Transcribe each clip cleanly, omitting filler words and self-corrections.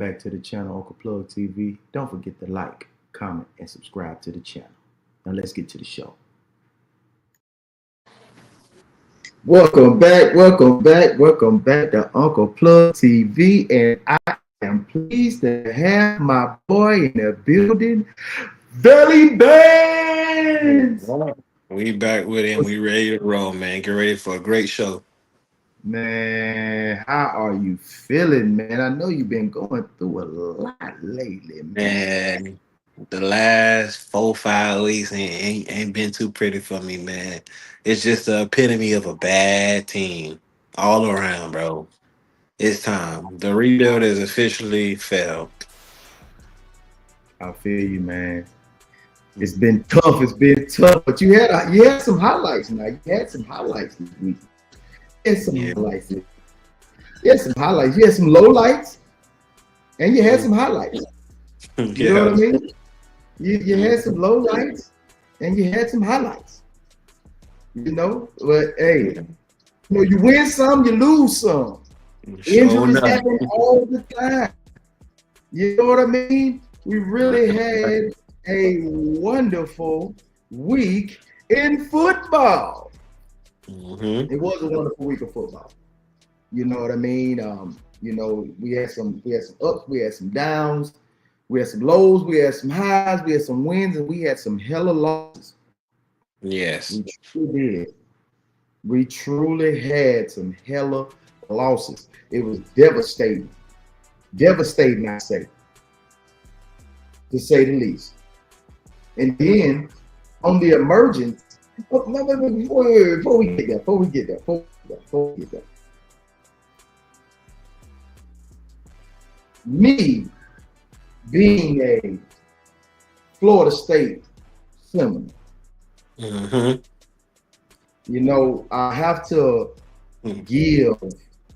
back to the channel, Uncle Plug TV. Don't forget to like, comment, and subscribe to the channel. Now let's get to the show. Welcome back to Uncle Plug TV, and I am pleased to have my boy in the building, VellyBannz. We back with it and we ready to roll, man. Get ready for a great show. Man, how are you feeling, man? I know you've been going through a lot lately, man. Man, the last 4, 5 weeks ain't been too pretty for me, man. It's just the epitome of a bad team all around, bro. It's time. The rebuild is officially failed. I feel you, man. It's been tough. But you had some highlights now. You had some highlights this week. You had some highlights. You had some highlights. You had some lowlights, and you had some highlights. You know what I mean? You had some lowlights, and you had some highlights. You know, but hey, you win some, you lose some. Injuries happen all the time. You know what I mean? We really had a wonderful week in football. It was a wonderful week of football. You know what I mean? We had some ups, we had some downs, we had some lows, we had some highs, we had some wins, and we had some hella losses. Yes. We truly did. We truly had some hella losses. It was devastating. Devastating, I say. To say the least. And then on the emergence, before we get there, me being a Florida State Seminole, I have to give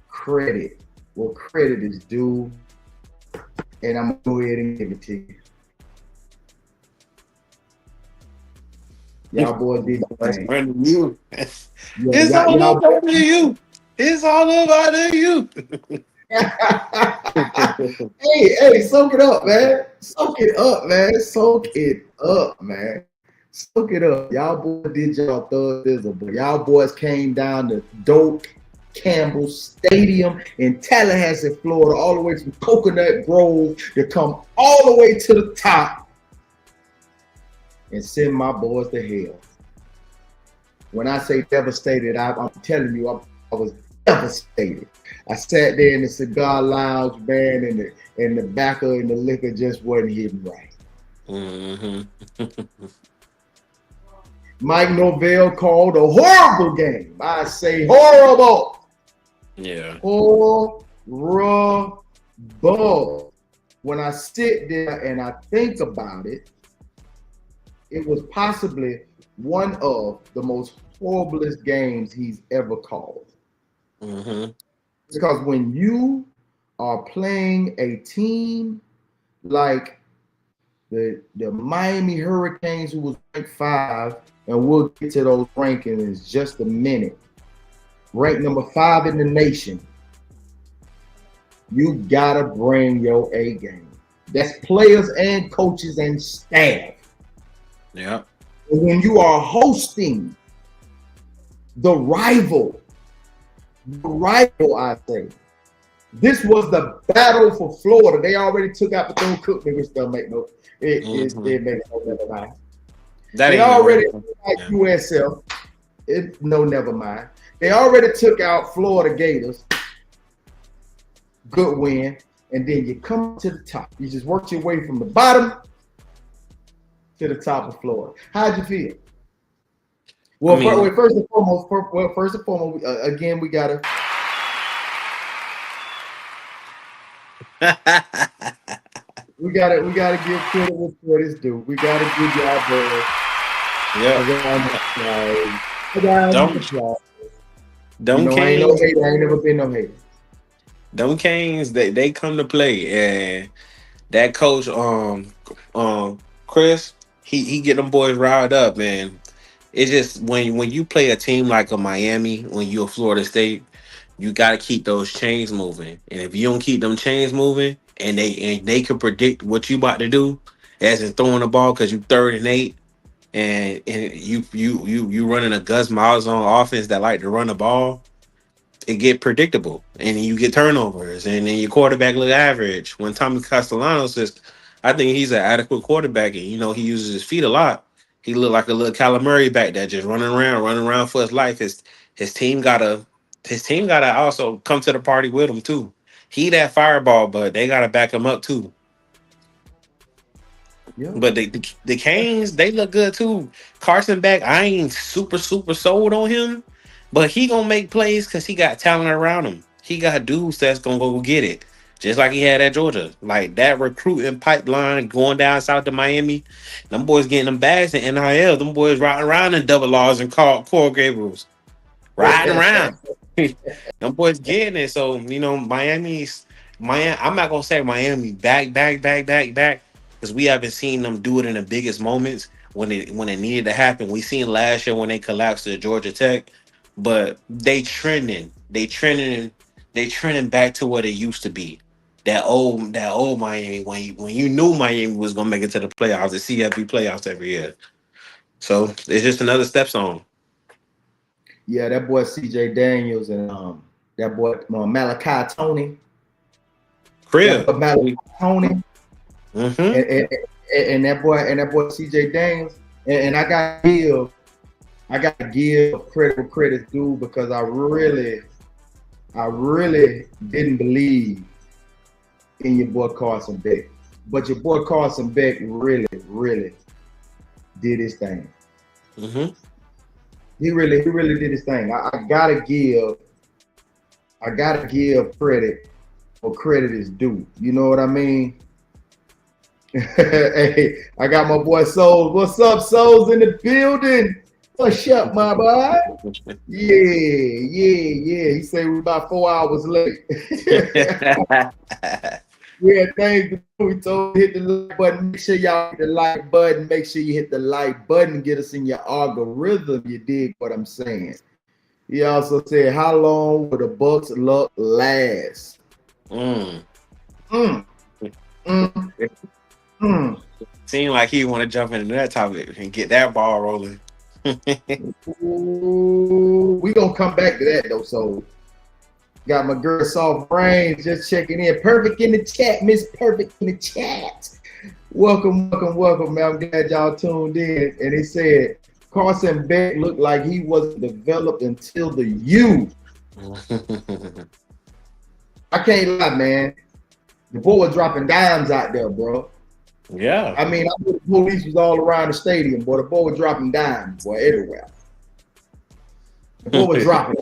credit where credit is due, and I'm gonna go ahead and give it to you. Y'all boys did the thing. It's all about you. It's all about you. Hey, soak it up, man. Soak it up, man. Y'all boys did y'all thug, but y'all boys came down to Doak Campbell Stadium in Tallahassee, Florida, all the way from Coconut Grove to come all the way to the top and send my boys to hell. When I say devastated, I'm telling you, I was devastated. I sat there in the cigar lounge, man, and the backer and the liquor just wasn't hitting right. Mike Norvell called a horrible game. I say horrible. Yeah. Horrible. When I sit there and I think about it, it was possibly one of the most horriblest games he's ever called. Because when you are playing a team like the Miami Hurricanes, who was ranked 5, and we'll get to those rankings in just a minute, ranked number 5 in the nation, you gotta bring your A game. That's players and coaches and staff. Yeah. And when you are hosting the rival, I say, this was the battle for Florida. They already took out Bethune-Cookman, which don't make no. It makes no never mind. They already took out USF. Never mind. They already took out Florida Gators. Good win. And then you come to the top. You just worked your way from the bottom to the top of Florida. How'd you feel? Well, first and foremost, again, we gotta. we gotta give credit where it's due. We gotta give y'all Don't I ain't no hater. I ain't never been no hater. Them Canes, they come to play, and that coach, Chris, he get them boys riled up, man. It's just when you play a team like a Miami, when you're Florida State, you got to keep those chains moving. And if you don't keep them chains moving, and they can predict what you about to do, as in throwing the ball because you 3rd and 8, and you running a Gus Malzahn offense that like to run the ball, it get predictable, and you get turnovers, and then your quarterback look average. When Tommy Castellanos is, I think he's an adequate quarterback, and he uses his feet a lot. He look like a little Kyler Murray back there, just running around for his life. His team gotta also come to the party with him too. He that fireball, but they gotta back him up too. Yeah. But the Canes, they look good too. Carson back, I ain't super sold on him, but he gonna make plays because he got talent around him. He got dudes that's gonna go get it, just like he had at Georgia. Like that recruiting pipeline going down south to Miami, them boys getting them bags in NIL. Them boys riding around in double R's and Coral Gables, riding around. Them boys getting it. So Miami. I'm not gonna say Miami back, because we haven't seen them do it in the biggest moments when it needed to happen. We seen last year when they collapsed at Georgia Tech, but they trending back to what it used to be. That old Miami when you knew Miami was gonna make it to the playoffs, the CFP playoffs every year. So it's just another stepstone. Yeah, that boy CJ Daniels and that boy Malachi Tony. Crib. Malachi Tony. Mm-hmm. And that boy CJ Daniels. And I gotta give credit where credit's due, because I really didn't believe in your boy Carson Beck. But your boy Carson Beck really did his thing. Mm-hmm. He really did his thing. I gotta give credit where credit is due. You know what I mean? Hey, I got my boy Souls. What's up, Souls in the building? What's up, my boy? Yeah. He said we're about 4 hours late. Yeah, thank you. We told you hit the like button. Make sure y'all hit the like button. Make sure you hit the like button. Get us in your algorithm. You dig what I'm saying? He also said, how long will the Bucs luck last? Seemed like he want to jump into that topic and get that ball rolling. Ooh, we gonna come back to that though. So got my girl Soft Brains just checking in. Perfect in the chat, Miss Perfect in the chat. Welcome, man. I'm glad y'all tuned in. And he said Carson Beck looked like he wasn't developed until the U. I can't lie, man. The boy was dropping dimes out there, bro. Yeah. I mean, I knew the police was all around the stadium, but the boy was dropping dimes, boy, everywhere. The boy was dropping.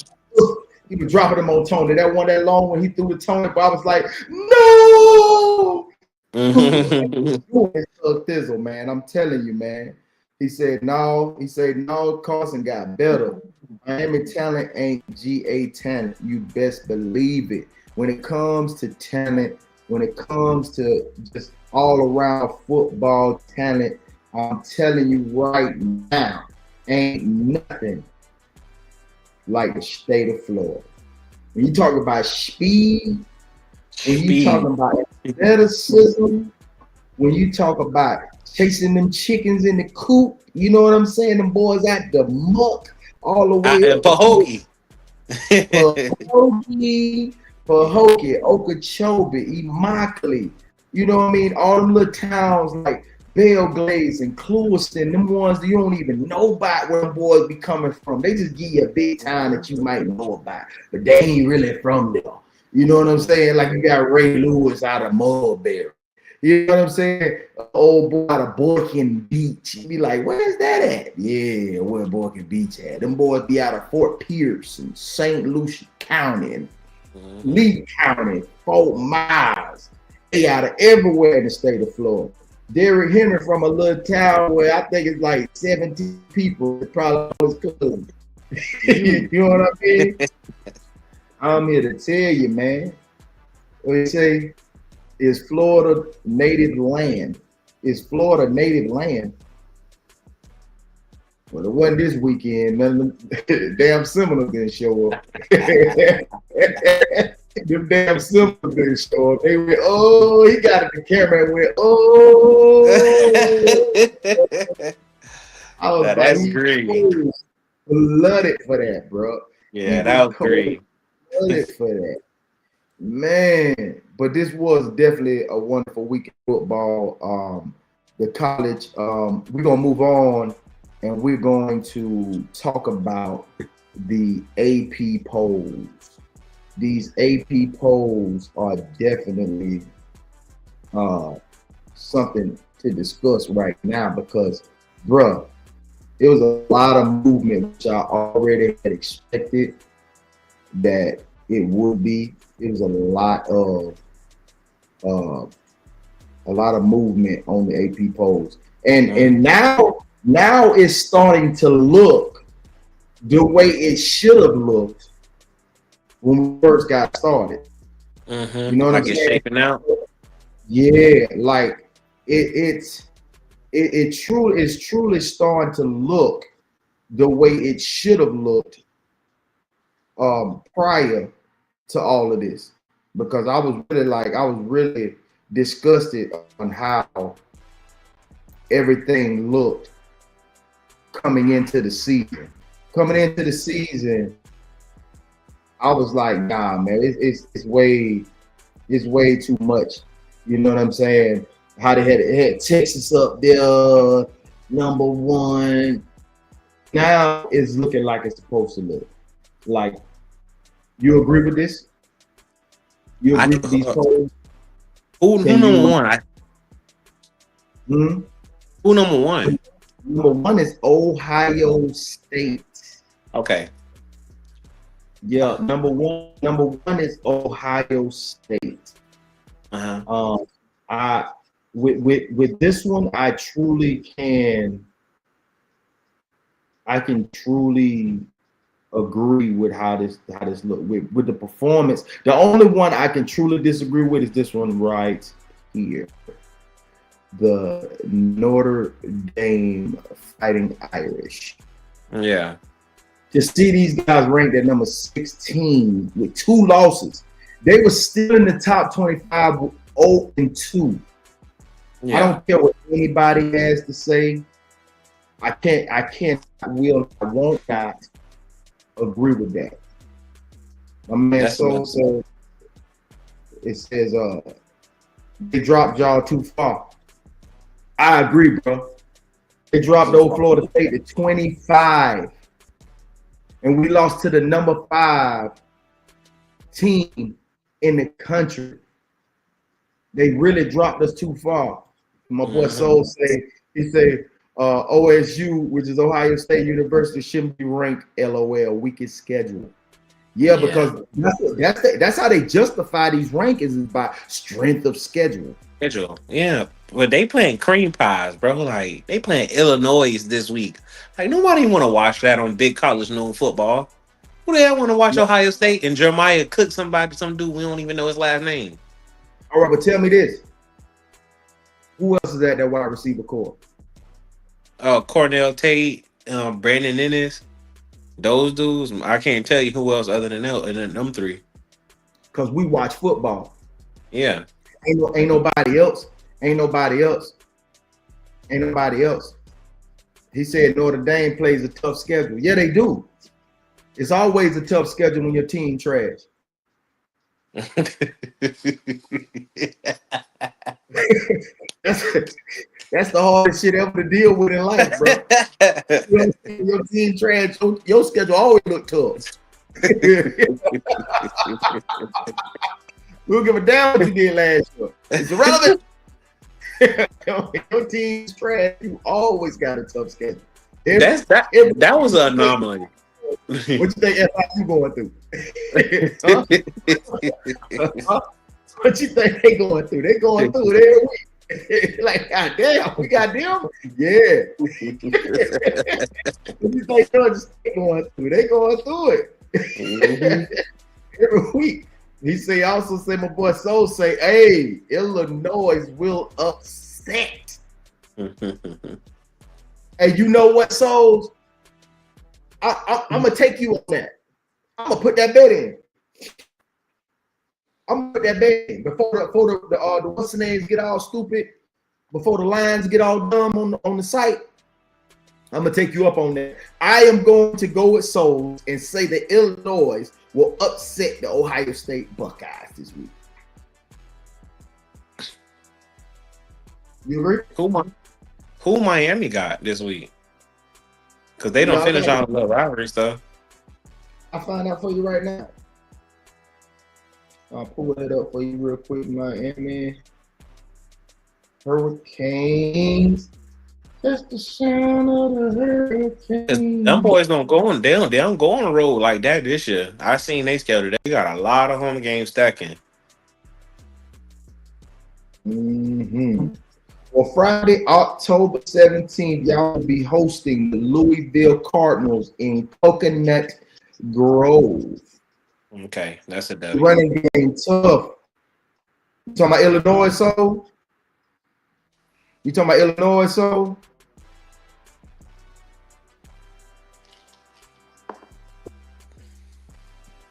He was dropping them on Tony. That one that long when he threw the Tony, but I was like, no! Thizzle, man. I'm telling you, man. He said, no, Carson got better. Miami talent ain't GA talent. You best believe it. When it comes to talent, when it comes to just all around football talent, I'm telling you right now, ain't nothing like the state of Florida. When you talk about speed, when you talk about athleticism, when you talk about chasing them chickens in the coop, you know what I'm saying? Them boys at the muck all the way up. Pahokee, Okeechobee, Immokalee, you know what I mean? All them little towns like Belglades and Clewiston, them ones that you don't even know about where them boys be coming from. They just give you a big town that you might know about, but they ain't really from there. You know what I'm saying? Like you got Ray Lewis out of Mulberry. You know what I'm saying? An old boy out of Boykin Beach. You be like, where's that at? Yeah, where Boykin Beach at? Them boys be out of Fort Pierce and St. Lucie County and Lee County, Fort Myers. They out of everywhere in the state of Florida. Derrick Henry from a little town where I think it's like 17 people that probably was cousins. You know what I mean? I'm here to tell you, man. What you say? Is Florida native land? Is Florida native land? Well, it wasn't this weekend. None of them damn Seminoles didn't show up. Them damn symbols didn't show up. They went, oh, he got it. The camera and went, oh. I was Now, like, that's he great. cold blooded for that, bro. He Yeah, was that was cold great. blooded for that. Man, but this was definitely a wonderful week of football. The college, we're gonna move on and we're going to talk about the AP polls. These AP polls are definitely something to discuss right now because, bruh, there was a lot of movement which I already had expected that it would be. It was a lot of movement on the AP polls, and now it's starting to look the way it should have looked when we first got started. Mm-hmm. You know what Like I'm it's saying? shaping out. Yeah, like it's truly starting to look the way it should have looked prior to all of this, because I was really disgusted on how everything looked coming into the season. Coming into the season, I was like, nah, man, it's way too much. You know what I'm saying? How they had Texas up there, number one. Now it's looking like it's supposed to look. Like, you agree with this? You agree with these polls? Who number one? Hmm? Who number one? Number one is Ohio State. Okay. Yeah, number one is Ohio State. Uh-huh. With this one, I can truly agree with how this look with the performance. The only one I can truly disagree with is this one right here. The Notre Dame Fighting Irish. Yeah. To see these guys ranked at number 16 with 2 losses. They were still in the top 25 with 0-2. Yeah. I don't care what anybody has to say. I won't not agree with that. My man so it says they dropped y'all too far. I agree, bro. They dropped old Florida State to 25. And we lost to the number 5 team in the country. They really dropped us too far. My boy Soul said OSU, which is Ohio State University, shouldn't be ranked LOL, weakest schedule. Yeah, because that's how they justify these rankings, is by strength of schedule. Yeah. But they playing cream pies, bro. Like, they playing Illinois this week. Like, nobody want to watch that on big college noon football. Who the hell want to watch Ohio State and Jeremiah cook some dude we don't even know his last name? All right, but tell me this. Who else is at that wide receiver core? Cornell Tate, Brandon Ennis. Those dudes, I can't tell you who else other than them 3. Because we watch football. Yeah. Ain't nobody else. He said Notre Dame plays a tough schedule. Yeah, they do. It's always a tough schedule when your team trash. That's the hardest shit ever to deal with in life, bro. Your team trash, your schedule always look tough. We'll give a damn what you did last year. It's irrelevant. Your team's trash. You always got a tough schedule. That was an anomaly. What you think FIU going through? What you think they going through? They going through it every week. Like, God damn, we got them? Yeah. What you think Georgia State going through? They going through it. Every week. He also say, my boy Soul say, hey, Illinois will upset. Hey, you know what, Souls? I'm going to take you on that. I'm going to put that bet in. I'm with that bet before the what's the names get all stupid, before the lines get all dumb on the site. I'm gonna take you up on that. I am going to go with Souls and say that Illinois will upset the Ohio State Buckeyes this week. You agree? Who Miami got this week? Because they don't finish out the rivalry stuff. I'll find out for you right now. I'll pull it up for you real quick. Miami Hurricanes. That's the sound of the Hurricanes. Them boys don't go on. They don't go on the road like that this year. I seen they schedule. They got a lot of home games stacking. Well, Friday, October 17th, y'all will be hosting the Louisville Cardinals in Coconut Grove. Okay, that's a W. Running game tough. You talking about Illinois, so? You talking about Illinois, so?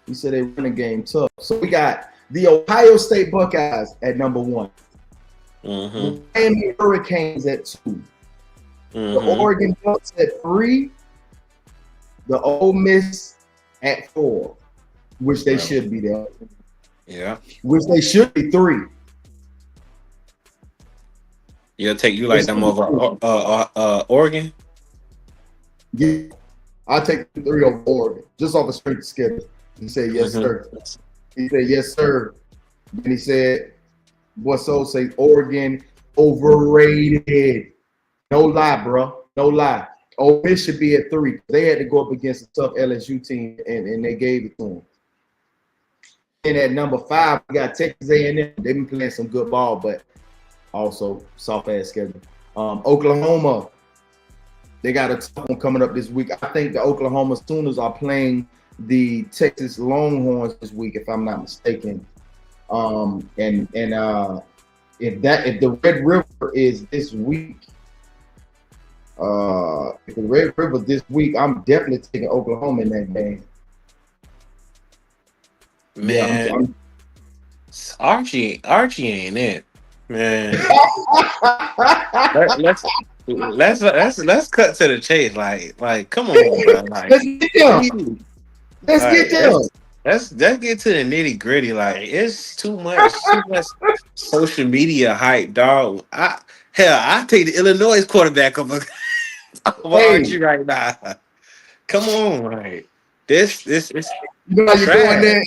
You said they running game tough. So we got the Ohio State Buckeyes at number 1. The Miami Hurricanes at 2. The Oregon Ducks at 3. The Ole Miss at 4, which they should be there. Yeah. Which they should be 3. You'll take you like them over Oregon? Yeah. I'll take the 3 over Oregon, just off the strength of schedule. He said, yes, sir. He said, yes, sir. And he said, boy, so say Oregon overrated. No lie, bro. No lie. Ole Miss should be at 3. They had to go up against a tough LSU team, and they gave it to them. And at number 5, we got Texas A&M. They've been playing some good ball, but also soft-ass schedule. Oklahoma, they got a tough one coming up this week. I think the Oklahoma Sooners are playing the Texas Longhorns this week, if I'm not mistaken. If the Red River is this week, if the Red River this week, I'm definitely taking Oklahoma in that game. Man, Archie ain't it, man. let's cut to the chase. Like, come on, bro. Like, let's get them. Let's get to the nitty gritty. Like, it's too much social media hype, dog. I take the Illinois quarterback over Archie right now. Come on, right? This is you know, you're going there.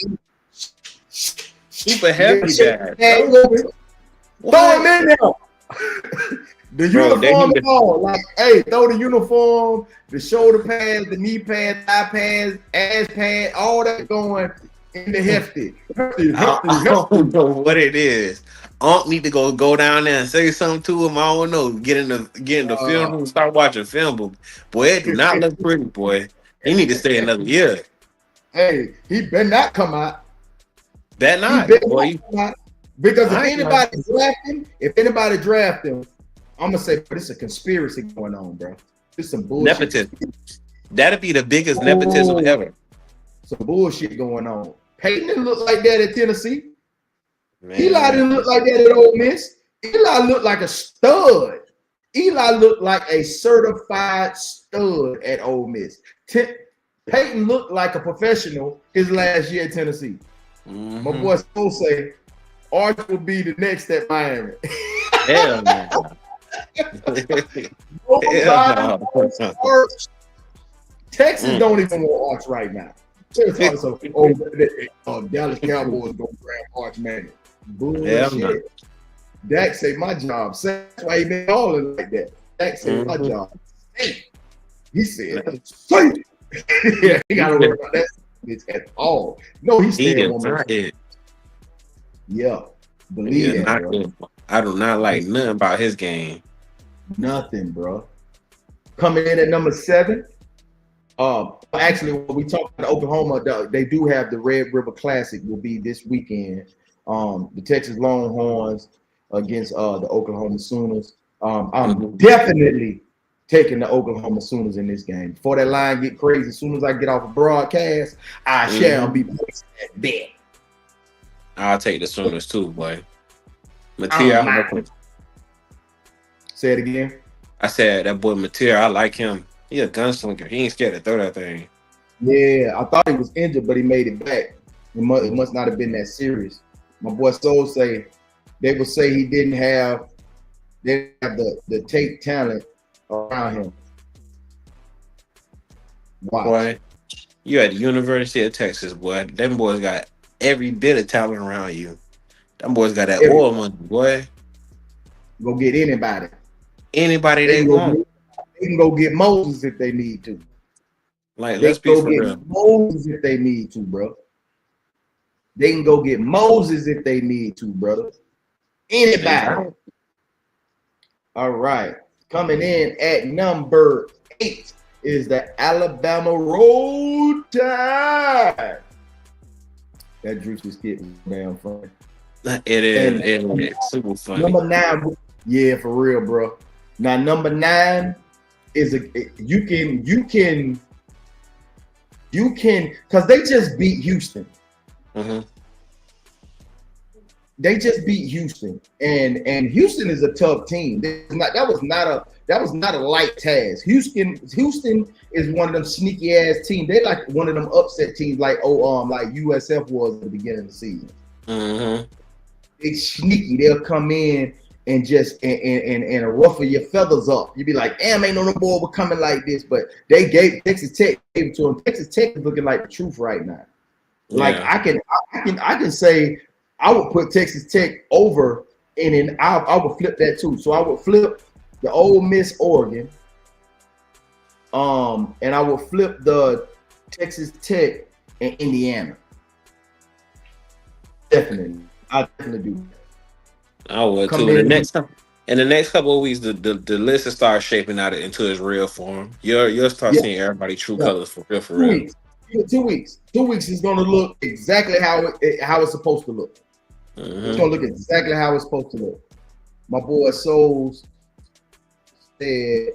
Super heavy, Dad. Throw him in there. The uniform is on. Like, hey, throw the uniform, the shoulder pads, the knee pads, thigh pads, ass pads, all that going in the hefty. I don't know what it is. Unc need to go down there and say something to him. I don't know. Get in the film room, start watching film. But boy, it do not look pretty, boy. He need to stay another year. Hey, he better not come out. Better not, boy. Because if anybody draft him, I'm gonna say, but it's a conspiracy going on, bro. It's some bullshit. Nepotism. That'd be the biggest nepotism ever. Some bullshit going on. Peyton didn't look like that at Tennessee. Man. Eli didn't look like that at Ole Miss. Eli looked like a stud. Eli looked like a certified stud at Ole Miss. Peyton looked like a professional his last year at Tennessee. My boy Soul say Arch will be the next at Miami. Hell man. Texas don't even want Arch right now. Dallas Cowboys gonna grab Arch Manning. Bullshit. Dak say my job. That's why he been calling like that. Dak say my job. He said, yeah, he gotta worry about that at all. No, he's staying on my. Yeah, believe that. I do not like nothing about his game. Nothing, bro. Coming in at number 7. Actually, when we talk about Oklahoma, they do have the Red River Classic. Will be this weekend. The Texas Longhorns against the Oklahoma Sooners. I'm definitely taking the Oklahoma Sooners in this game. Before that line get crazy, as soon as I get off a broadcast, I shall be placing that bet. I'll take the Sooners too, boy. I don't Mateer, I like mind. him. Say it again. I said that boy Mateer, I like him. He a gunslinger. He ain't scared to throw that thing. Yeah, I thought he was injured, but he made it back. It must not have been that serious. My boy Soul say they would say he didn't have the tape talent around him. Watch. Boy, you at the University of Texas, boy. Them boys got every bit of talent around you. Them boys got that oil money, boy. Go get anybody. Anybody They they can go want. they can go get Moses if they need to. Like, They let's can be go for get real. Moses if they need to, bro. They can go get Moses if they need to, brother. Anybody. Exactly. All right. Coming in at number 8 is the Alabama Roll Tide. That Drew's kid was damn funny. It is. It is super funny. Number 9, yeah, for real, bro. Now, number 9 is you can because they just beat Houston. Mm-hmm. They just beat Houston, and Houston is a tough team. That was not a light task. Houston is one of them sneaky ass teams. They like one of them upset teams, like like USF was at the beginning of the season. Mm-hmm. It's sneaky. They'll come in and just and ruffle your feathers up. You'd be like, damn, ain't no boy were coming like this. But they gave Texas Tech gave it to them. Texas Tech is looking like the truth right now. Like Yeah. I can say I would put Texas Tech over, and then I would flip that too. So I would flip the Ole Miss Oregon, and I would flip the Texas Tech and Indiana. Definitely, I definitely do. I would Come too. In in. the next couple of weeks, the list will start shaping out into its real form. You'll start seeing everybody true colors for real. 2 weeks. 2 weeks. 2 weeks is going to look exactly how it's supposed to look. Mm-hmm. It's going to look exactly how it's supposed to look. My boy Souls said,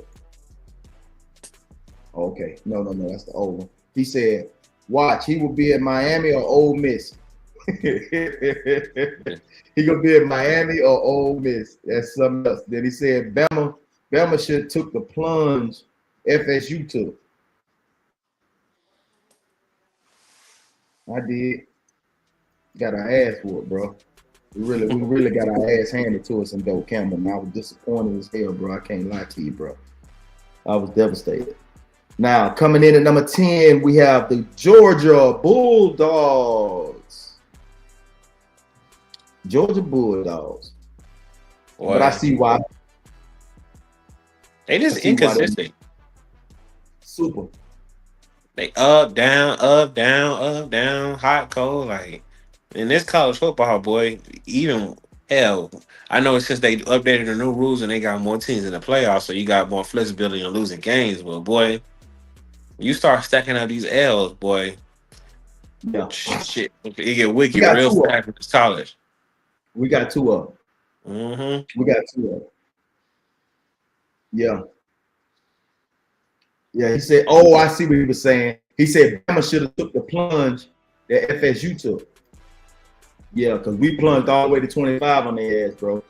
okay, no, that's the old one. He said, watch, he will be at Miami or Ole Miss. He gonna be at Miami or Ole Miss. That's something else. Then he said Bama should have took the plunge FSU took. I did. Got our ass for it, bro. We really got our ass handed to us in Doak Campbell. And I was disappointed as hell, bro. I can't lie to you, bro. I was devastated. Now, coming in at number 10, we have the Georgia Bulldogs. Georgia Bulldogs. Boy, but I see why. They just inconsistent. Super. They up, down, hot, cold. Like in this college football, boy, even hell, I know since they updated the new rules and they got more teams in the playoffs, so you got more flexibility in losing games. But boy, you start stacking up these L's, boy. Yeah. Shit, it get wicked real fast in this college. We got 2 of them. Mm-hmm. We got 2 of them. Yeah. Yeah, he said, oh, I see what he was saying. He said Bama should have took the plunge that FSU took. Yeah, because we plunged all the way to 25 on their ass, bro.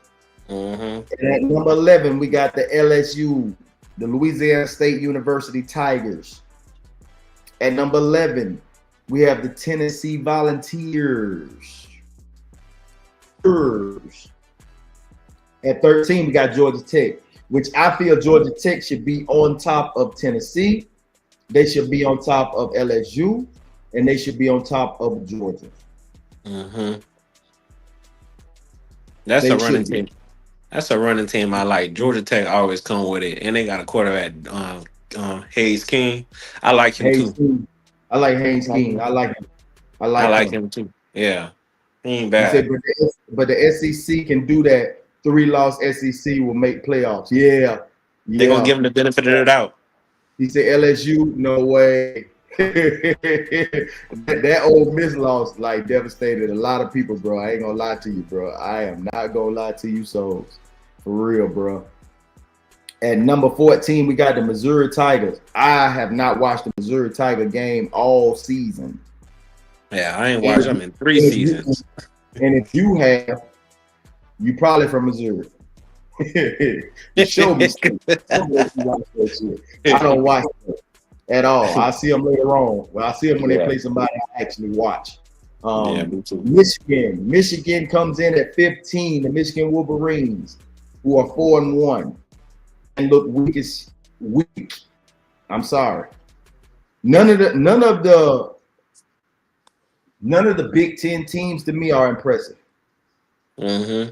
Mm-hmm. And at number 11, we got the LSU, the Louisiana State University Tigers. At number 11, we have the Tennessee Volunteers. At 13, we got Georgia Tech, which I feel Georgia Tech should be on top of Tennessee. They should be on top of LSU, and they should be on top of Georgia. Mm-hmm. That's a running team. That's a running team I like. Georgia Tech always come with it, and they got a quarterback, Hayes King. I like him too. King. I like Hayes King. I like him. I like him too. Yeah, he ain't bad. Said, but the SEC can do that. 3-loss SEC will make playoffs. Yeah. They're gonna give him the benefit of the doubt. He said LSU, no way. that Ole Miss loss like devastated a lot of people, bro. I ain't gonna lie to you, bro. I am not gonna lie to you, souls. For real, bro. At number 14, we got the Missouri Tigers. I have not watched the Missouri Tiger game all season. Yeah, I ain't watched them in 3 seasons. And if you have, you probably from Missouri. Show me. I don't watch it at all. I see them later on. Well, I see them when they play somebody I actually watch. Me too. Michigan comes in at 15. The Michigan Wolverines, who are 4-1, and look weak. I'm sorry. None of the Big Ten teams to me are impressive. Mm-hmm.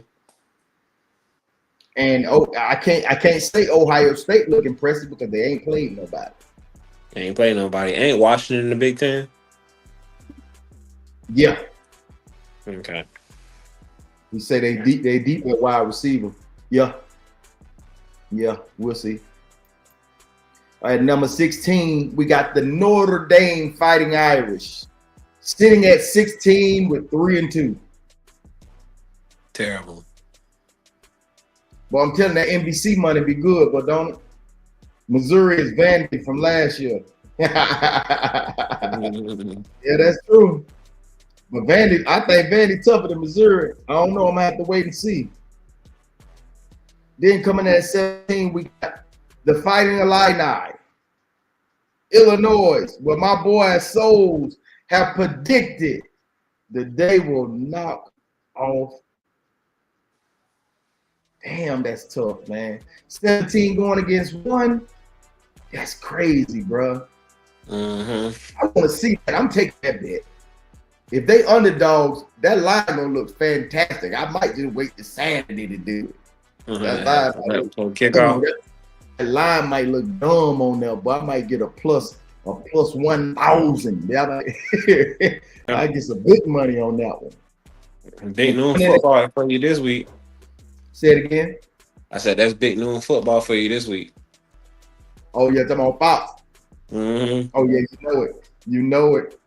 And I can't say Ohio State look impressive because they ain't played nobody. Ain't Washington in the Big Ten? Yeah. Okay. We say they deep at wide receiver. Yeah. Yeah, we'll see. All right, number 16, we got the Notre Dame Fighting Irish, sitting at 16 with 3-2. Terrible. But I'm telling that NBC money be good, but don't it? Missouri is Vandy from last year. Yeah, that's true. But Vandy, I think Vandy tougher than Missouri. I don't know. I'm gonna have to wait and see. Then coming at 17, we got the Fighting Illini, Illinois, where my boy Souls have predicted that they will knock off. Damn, that's tough, man. 17 going against 1. That's crazy, bro. Mm-hmm. I want to see that. I'm taking that bet. If they underdogs, that line gonna look fantastic. I might just wait to Saturday to do it. That line might look dumb on there, but I might get a plus 1,000. I get some big money on that one. Big noon football for you this week. Say it again. I said that's big noon football for you this week. Oh yeah, talking about Fox. Mm-hmm. Oh yeah, you know it.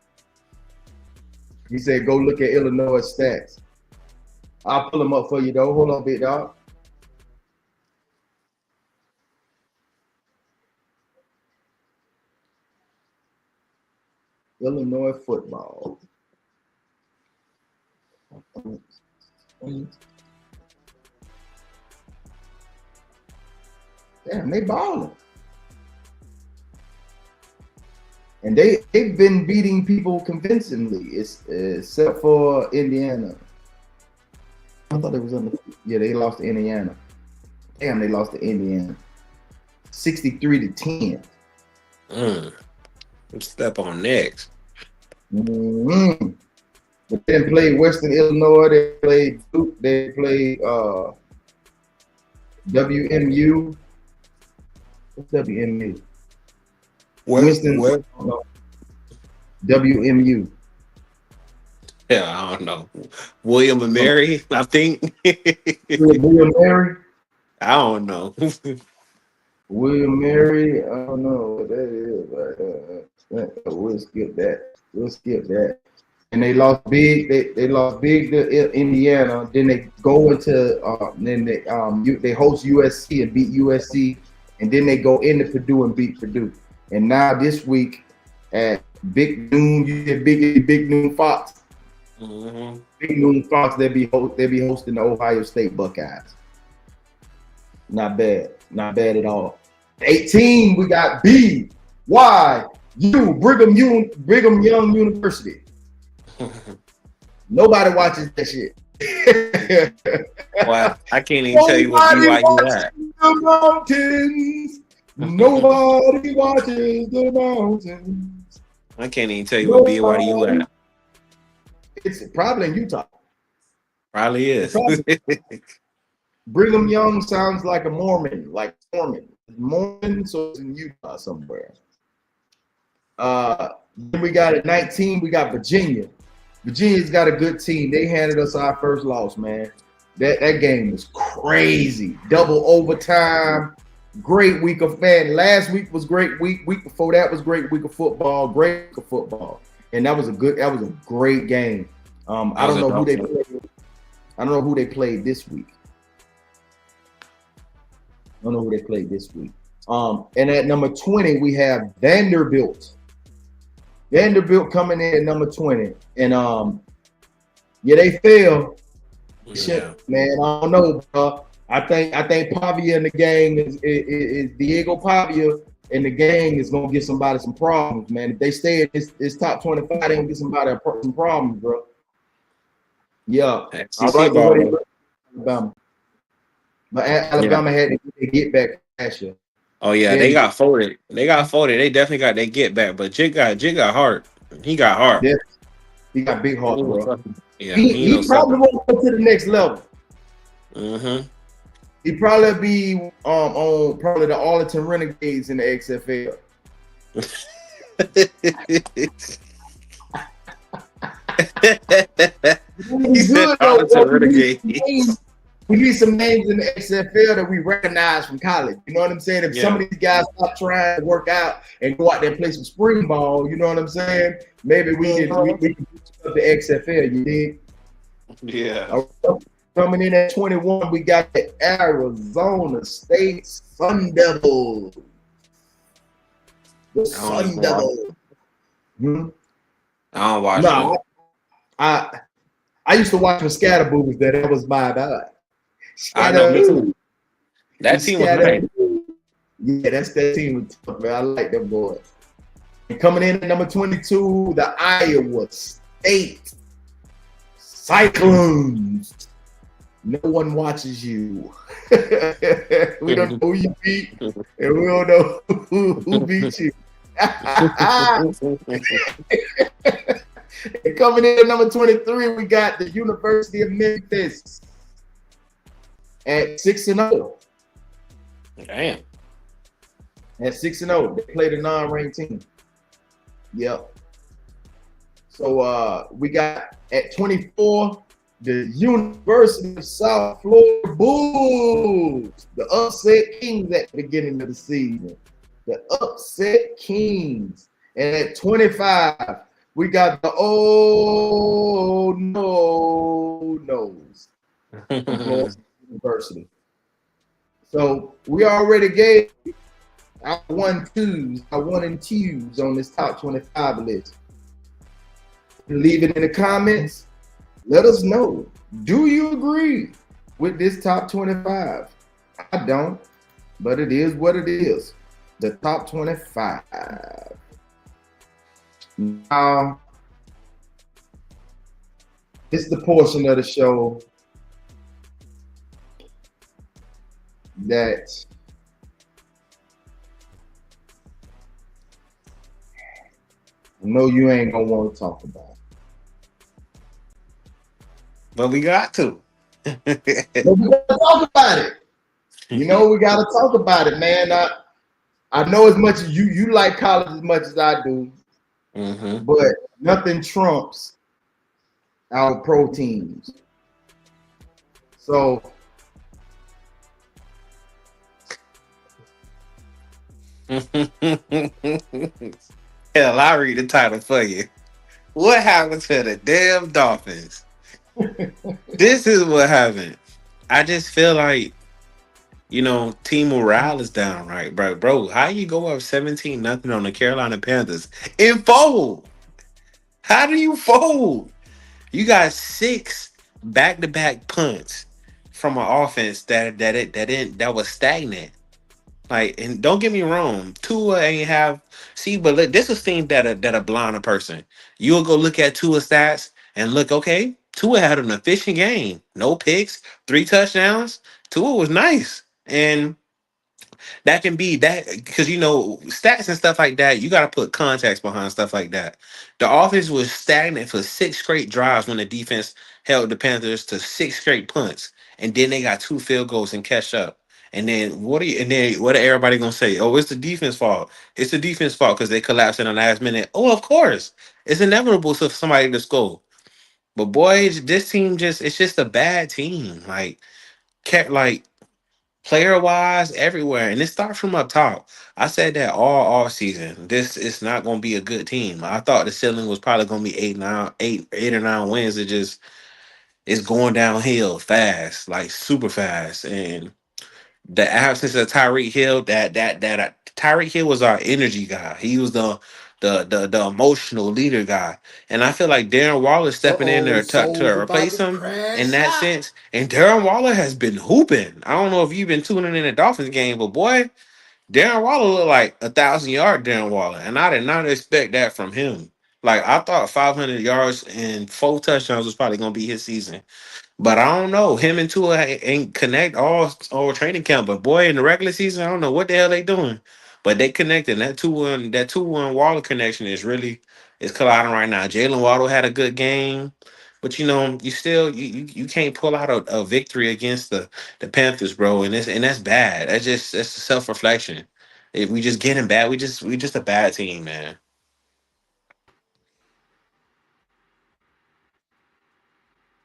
He said go look at Illinois stats. I'll pull them up for you though. Hold on, big dog. Illinois football. Damn, they balling. And they've been beating people convincingly, except for Indiana. I thought it was they lost to Indiana. Damn, they lost to Indiana. 63-10. Step on next. Mm-hmm. But they played Western Illinois. They played Duke. They played WMU. What's WMU? Winston. WMU. Yeah, I don't know. William and Mary, I think. William Mary? I don't know. William Mary, I don't know what that is. We'll skip that. And they lost big. They lost big to Indiana. Then they go into they host USC and beat USC, and then they go into Purdue and beat Purdue. And now this week at Big Noon, you get Big Noon Fox. Mm-hmm. Big Noon Fox, they be hosting the Ohio State Buckeyes. Not bad at all. 18, we got BYU, Brigham Young University. Nobody watches that shit. Well, I can't even tell you what BYU at. The mountains. Nobody watches the mountains. I can't even tell you what BYU at. It's probably in Utah. Probably is. Brigham Young sounds like a Mormon, Mormon, so it's in Utah somewhere. Then we got at 19, we got Virginia. Virginia's got a good team. They handed us our first loss, man. That game was crazy. Double overtime. Great week of fan. Last week was great week. Week before that was great week of football. Great week of football. And that was a great game. I don't know who they played. I don't know who they played this week. And at number 20, we have Vanderbilt. Vanderbilt coming in at number 20. And Yeah, they fail. Yeah. Shit, man, I don't know, bro. I think Pavia in the gang is Diego Pavia in the gang is gonna get somebody some problems, man. If they stay in this top 25, they gonna get somebody some problems, bro. Yeah, I SEC like the way ball they though. look at Alabama, but Yeah. Alabama had to get back last year. Oh yeah, they Then got folded. They got folded. They definitely got their get back. But Jig got heart. He got heart. yeah, he got big He heart, ain't no bro. sucker. Yeah, He he ain't no he probably sucker. won't go to the next level. Mm-hmm. He probably be on probably the Arlington Renegades in the XFL. He Really said good though, Arlington bro. Renegades. We need some names in the XFL that we recognize from college. You know what I'm saying? If some Yeah. of these guys stop trying to work out and go out there and play some spring ball, you know what I'm saying? Maybe we can up the XFL. You dig? Yeah. All right. Coming in at 21, we got the Arizona State Sun Devils. The I don't Sun even watch. Devils. Hmm? I don't watch them. No, I used to watch some scatter movies. That was my I know, me scatter. too. That team was Scatter. nice. Yeah, that team was tough, man. I like them boys. And coming in at number 22, the Iowa State Cyclones. No one watches you. We don't know who you beat, and we don't know who beat you. And coming in at number 23, we got the University of Memphis at 6-0. Damn. At 6-0, they played a non-ranked team. Yep. So we got at 24 the University of South Florida Bulls, the upset kings at the beginning of the season. The upset kings. And at 25, we got the oh no no's from Florida University. So we already gave our 1-2s, our 1 and 2s on this top 25 list. Leave it in the comments. Let us know. Do you agree with this top 25? I don't, but it is what it is. The top 25. Now, this is the portion of the show that I know you ain't gonna want to talk about. But we got to. But we gotta talk about it. You know, we gotta talk about it, man. I know as much as you like college as much as I do, but nothing trumps our pro teams. So Hell, I'll read the title for you. What happened to the damn Dolphins? This is what happened. I just feel like, team morale is down, right, bro? Bro, how you go up 17-0 on the Carolina Panthers and fold? How do you fold? You got 6 back-to-back punts from an offense that was stagnant. Like, and don't get me wrong, Tua ain't have but look, this is thing that a blind person. You'll go look at Tua stats and look, okay, Tua had an efficient game, no picks, 3 touchdowns. Tua was nice, and that can be that because stats and stuff like that. You got to put context behind stuff like that. The offense was stagnant for 6 straight drives when the defense held the Panthers to 6 straight punts, and then they got 2 field goals and catch up. And then what are everybody gonna say? Oh, it's the defense fault. It's the defense fault because they collapsed in the last minute. Oh, of course, it's inevitable for somebody to score. But boys, this team it's just a bad team. Like player wise, everywhere, and it starts from up top. I said that all off season. This is not going to be a good team. I thought the ceiling was probably going to be 8 or 9 wins. It's going downhill fast, like super fast. And the absence of Tyreek Hill, that Tyreek Hill was our energy guy. He was the the emotional leader guy. And I feel like Darren Waller stepping in there to Souls about replace to him crash in that out. sense. And Darren Waller has been hooping. I don't know if you've been tuning in the Dolphins game, but boy, Darren Waller looked like 1,000 yard Darren Waller, and I did not expect that from him. Like I thought, 500 yards and 4 touchdowns was probably gonna be his season. But I don't know. Him and Tua ain't connect all training camp. But boy, in the regular season, I don't know what the hell they doing. But they connected. That 2-1 Waller connection is colliding right now. Jalen Waddle had a good game, but you still you can't pull out a victory against the Panthers, bro. And that's bad. That's self reflection. If we just getting bad, we just a bad team, man.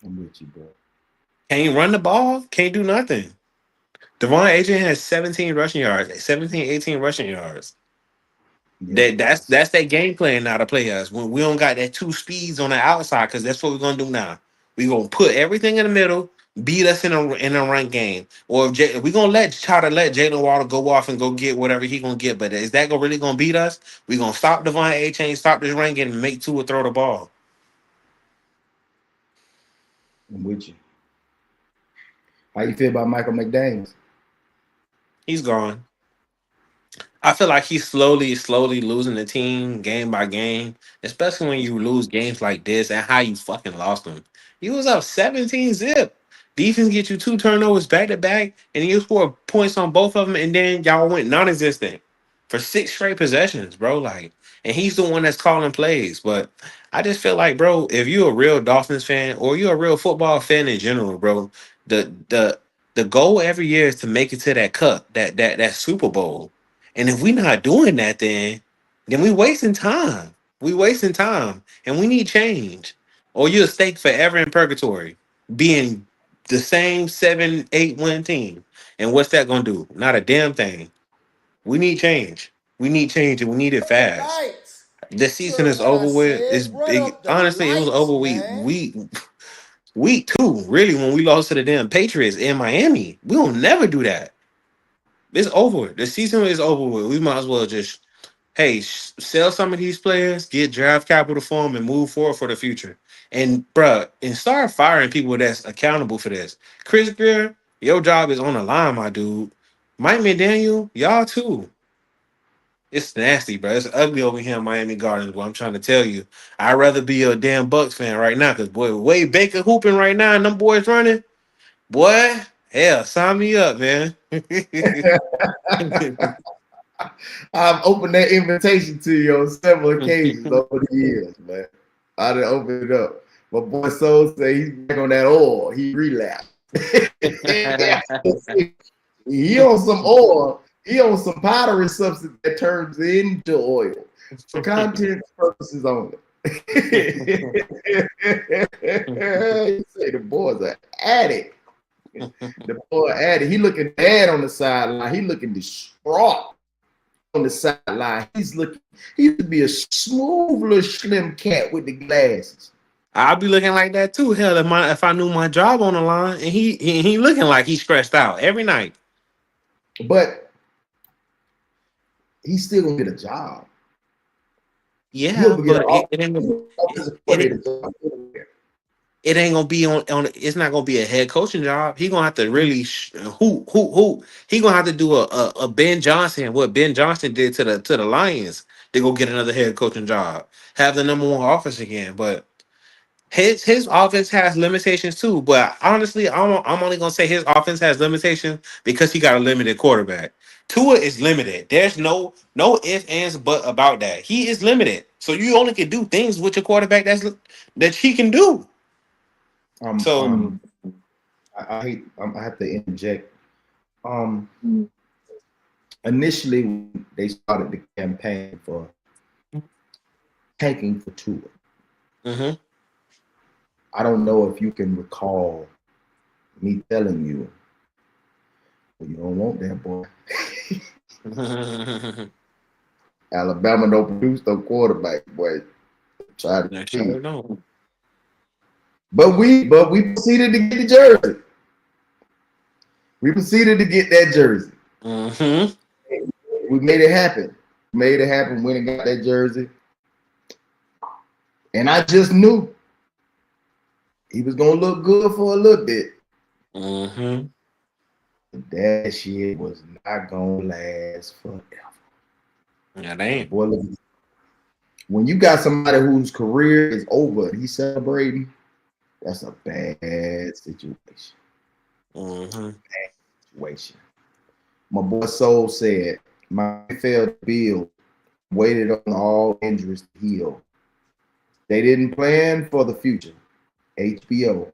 I'm with you, bro. Can't run the ball. Can't do nothing. Devon Adrian has 17 rushing yards, 17, 18 rushing yards. Yes, That's that game plan now to play us. When we don't got that two speeds on the outside, because that's what we're gonna do now. We're gonna put everything in the middle, beat us in a run game. Or if we're gonna try to let Jalen Waddle go off and go get whatever he gonna get, but is that really gonna beat us? We're gonna stop Devon A chain, stop this run game, and make Tua throw the ball. I'm with you. How you feel about Michael McDaniels? He's gone. I feel like he's slowly losing the team game by game, especially when you lose games like this and how you fucking lost them. You was up 17-zip. Defense get you 2 turnovers back to back, and you score points on both of them, and then y'all went non-existent for 6 straight possessions, bro. Like, and he's the one that's calling plays. But I just feel like, bro, if you're a real Dolphins fan or you're a real football fan in general, bro, the goal every year is to make it to that cup, that Super Bowl. And if we not doing that, then we wasting time. We wasting time, and we need change. Or you'll stay forever in purgatory, being the same 7, 8 win team. And what's that gonna do? Not a damn thing. We need change. We need change, and we need it fast. Lights. This You season heard is what I over with. said. It's Run big. up the Honestly, it was over lights, man. week 2. Really, when we lost to the damn Patriots in Miami, we will never do that. It's over. The season is over with. We might as well just sell some of these players, get draft capital for them, and move forward for the future. And bruh, and start firing people that's accountable for this. Chris Greer, your job is on the line, my dude. Mike McDaniel, y'all too. It's nasty, bro. It's ugly over here in Miami Gardens. What I'm trying to tell you, I'd rather be a damn Bucks fan right now, because boy, Wade Baker hooping right now, and them boys running. Boy, hell, sign me up, man. I've opened that invitation to you on several occasions over the years, man. I done opened it up. My boy Soul say he's back on that oil. He relapsed. He on some oil. He on some powdery substance that turns into oil for content purposes only. He say the boy's an addict. The boy addict. He looking bad on the sideline. He looking distraught on the sideline. He used to be a smooth little slim cat with the glasses. I'll be looking like that too. Hell, if I knew my job on the line, and he looking like he's stressed out every night. But he's still gonna get a job. Yeah, but it ain't gonna be on. It's not gonna be a head coaching job. He gonna have to really hoop. He gonna have to do a Ben Johnson. What Ben Johnson did to the Lions. They go get another head coaching job. Have the #1 offense again, but. His offense has limitations too, but honestly, I'm only gonna say his offense has limitations because he got a limited quarterback. Tua is limited. There's no ifs, ands, but about that. He is limited, so you only can do things with your quarterback that he can do. So I have to interject. Initially, they started the campaign for tanking for Tua. mm-hmm. I don't know if you can recall me telling you, well, you don't want that boy. Alabama don't produce no quarterback, boy. Try to Sure don't. But we proceeded to get the jersey. We proceeded to get that jersey. Mm-hmm. We made it happen. Made it happen. Went and got that jersey. And I just knew he was gonna look good for a little bit. Mm-hmm. That shit was not gonna last forever. Yeah, they ain't. Boy, look, when you got somebody whose career is over and he's celebrating, that's a bad situation. Mm-hmm. Bad situation. My boy Soul said, my failed bill waited on all injuries to heal. They didn't plan for the future. HBO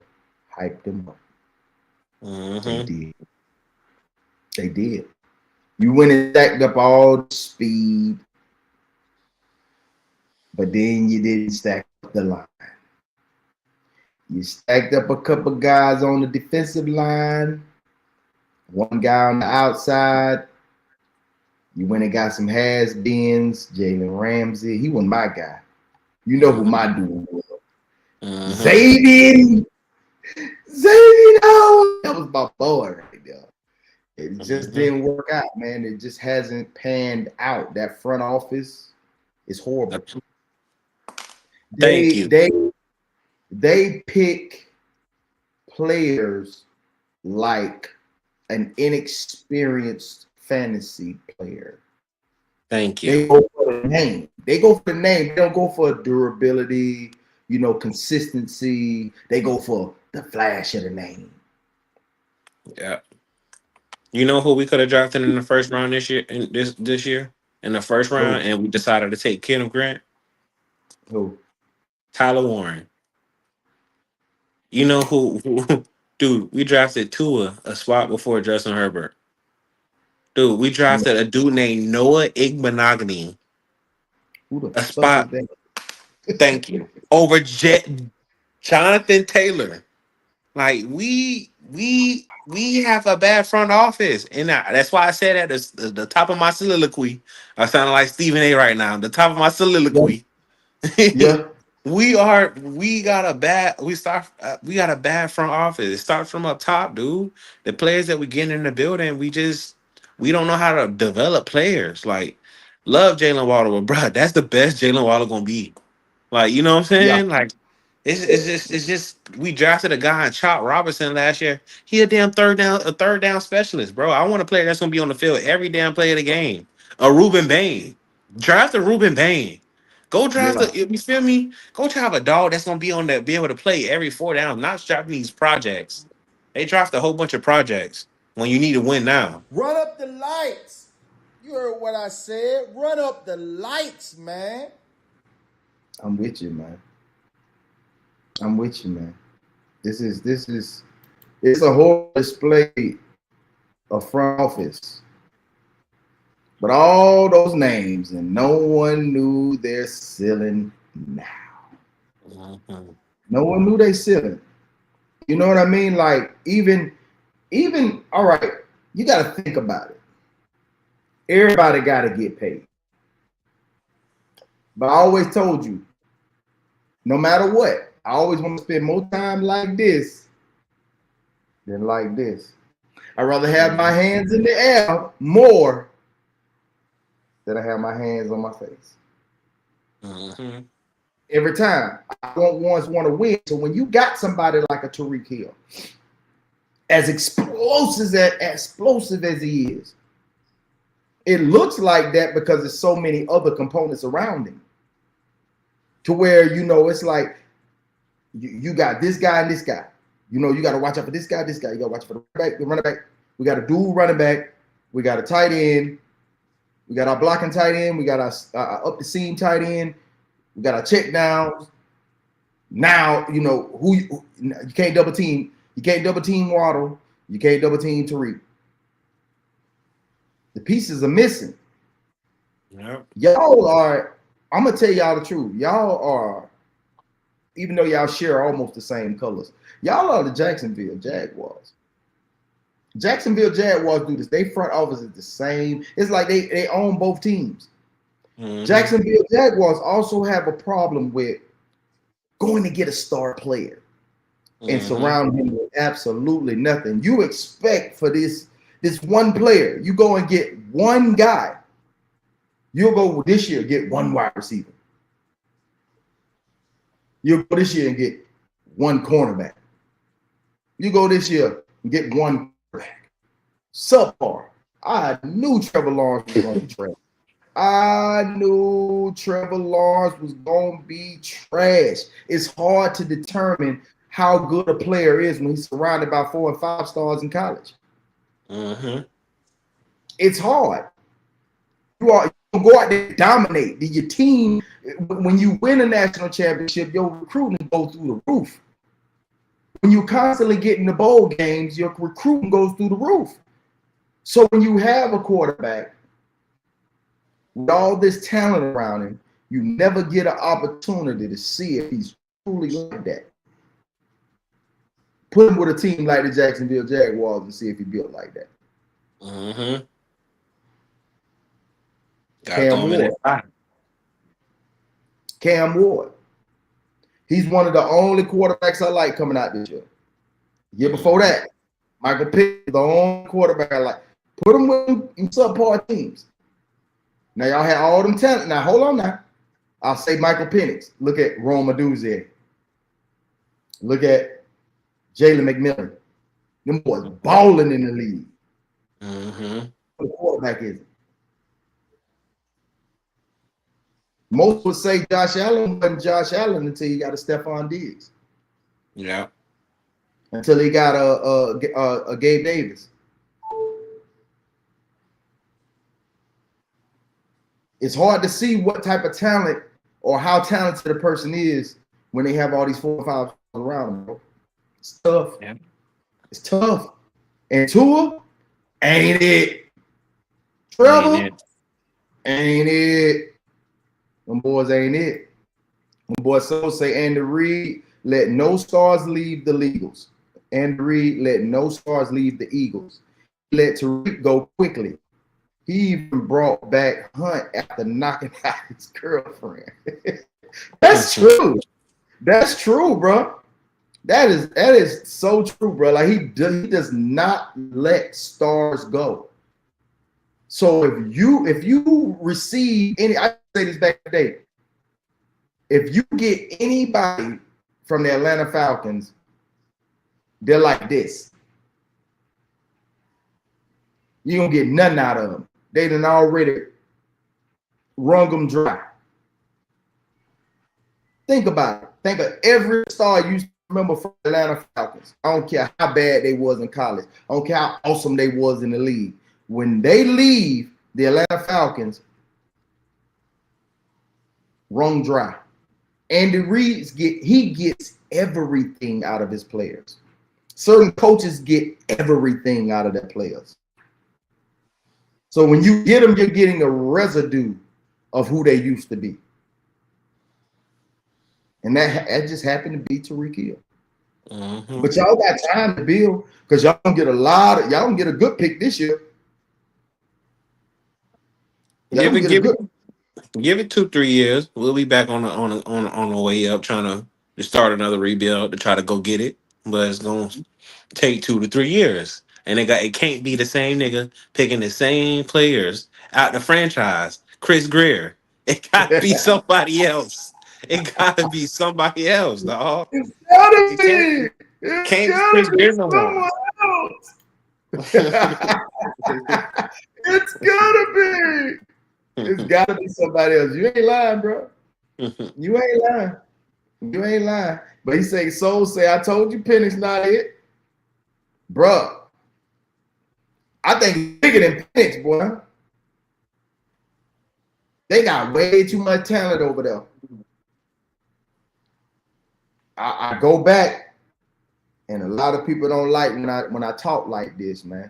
hyped them up. Mm-hmm. They did. They did. You went and stacked up all the speed, but then you didn't stack up the line. You stacked up a couple guys on the defensive line, one guy on the outside. You went and got some has-beens, Jalen Ramsey. He wasn't my guy. You know who my dude was. Mm-hmm. Xavier. Oh, that was my boy right there. It just didn't work out, man. It just hasn't panned out. That front office is horrible. Thank you. They pick players like an inexperienced fantasy player. Thank you. They go for the name. They go for the name. They don't go for durability, consistency. They go for the flash of the name. Yeah. You know who we could have drafted in the first round this year? This year in the first round, and we decided to take Kenneth Grant. Who? Tyler Warren. You know who dude? We drafted Tua a spot before Justin Herbert. Dude, we drafted a dude named Noah Igbenogany. Who the A fuck spot. is that? Thank you. Over Jonathan Taylor. Like we have a bad front office, and that's why I said at the top of my soliloquy. I sound like Stephen A. right now. The top of my soliloquy. Yeah. we got a bad front office. It starts from up top, dude. The players that we get in the building, we don't know how to develop players. Like, love Jalen Waddle, but bro, that's the best Jalen Waddle gonna be. Like, you know what I'm Yeah. saying? Like, it's just we drafted a guy in Chop Robinson last year. He a damn third down specialist, bro. I want a player that's gonna be on the field every damn play of the game. A Ruben Bain. Draft a Ruben Bain. Go draft you feel me? Go have a dog that's gonna be able to play every 4 downs, not drafting these projects. They draft a whole bunch of projects when you need to win now. Run up the lights. You heard what I said. Run up the lights, man. I'm with you, man. This is it's a whole display of front office. But all those names, and no one knew their ceiling now. Mm-hmm. No one knew their ceiling. You know what I mean? Like, even, all right, you got to think about it. Everybody got to get paid. But I always told you, no matter what, I always want to spend more time like this than like this. I'd rather have my hands in the air more than I have my hands on my face. Mm-hmm. Every time. I want to win. So when you got somebody like a Tyreek Hill, as explosive as he is, it looks like that because there's so many other components around him. To where, it's like you got this guy and this guy. You got to watch out for this guy. You got to watch for the running back. We got a dual running back. We got a tight end. We got our blocking tight end. We got our up the seam tight end. We got our check downs. Now, who you can't double team. You can't double team Waddle. You can't double team Tariq. The pieces are missing. Yep. Y'all are, I'm going to tell y'all the truth. Y'all are, even though y'all share almost the same colors, y'all are the Jacksonville Jaguars. Jacksonville Jaguars do this. They front office is the same. It's like they own both teams. Mm-hmm. Jacksonville Jaguars also have a problem with going to get a star player and surround him with absolutely nothing. You expect for this one player, you go and get one guy. You'll go this year get one wide receiver. You go this year and get one cornerback. You go this year and get one quarterback. Subpar. I knew Trevor Lawrence was going to be trash. I knew Trevor Lawrence was going to be trash. It's hard to determine how good a player is when he's surrounded by 4 and 5 stars in college. It's hard. You go out there and dominate. Your team, when you win a national championship, your recruiting goes through the roof. When you constantly get in the bowl games, your recruiting goes through the roof. So when you have a quarterback with all this talent around him, you never get an opportunity to see if he's truly like that. Put him with a team like the Jacksonville Jaguars and see if he built like that. Cam Ward. He's one of the only quarterbacks I like coming out this year. Year before that, Michael Pitt, the only quarterback I like. Put him with in subpar teams. Now y'all had all them talent. Now hold on now. I'll say Michael Penix. Look at Rome Odunze. Look at Jalen McMillan. Them boys balling in the league. The quarterback is. Most would say Josh Allen wasn't Josh Allen until he got a Stephon Diggs. Yeah. Until he got a Gabe Davis. It's hard to see what type of talent or how talented a person is when they have all these 4 or 5 around them, bro. It's tough. Yeah. It's tough. And Tua ain't it. Trevor ain't it. Them boys ain't it. Them boys so say Andy Reid, let no stars leave the Eagles. Andy Reid, let no stars leave the Eagles. Let Tariq go quickly. He even brought back Hunt after knocking out his girlfriend. That's true. That's true, bro. That is so true, bro. Like he does not let stars go. So if you receive any, I say this back in the day, if you get anybody from the Atlanta Falcons, they're like this. You don't get nothing out of them. They done already wrung them dry. Think about it. Think of every star you remember from the Atlanta Falcons. I don't care how bad they was in college. I don't care how awesome they was in the league. When they leave the Atlanta Falcons, wrung dry. Andy Reid gets everything out of his players. Certain coaches get everything out of their players. So when you get them, you're getting a residue of who they used to be. And that just happened to be Tariq Hill. But y'all got time to build because y'all don't get y'all don't get a good pick this year. Give it 2-3 years. We'll be back on the way up, trying to start another rebuild to try to go get it. But it's gonna take 2 to 3 years. And it can't be the same nigga picking the same players out the franchise. Chris Greer. It gotta be somebody else. It gotta be somebody else, dog. It's gotta be. Can't Chris Greer no more. It's gotta be. It's gotta be somebody else. You ain't lying, bro. You ain't lying. You ain't lying. But he say, Soul say, I told you Penix not it. Bruh. I think he's bigger than Penix, boy. They got way too much talent over there. I go back, and a lot of people don't like when I talk like this, man.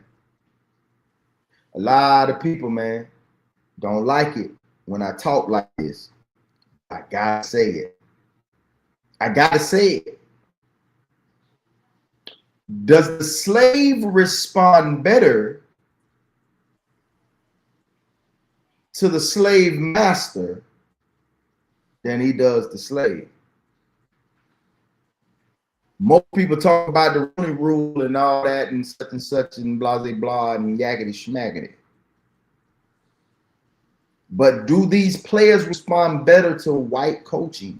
A lot of people, man, don't like it when I talk like this. I gotta say it. I gotta say it. Does the slave respond better to the slave master than he does the slave? Most people talk about the Rooney Rule and all that and such and blah, blah, blah, and yakety schmackety. But do these players respond better to white coaching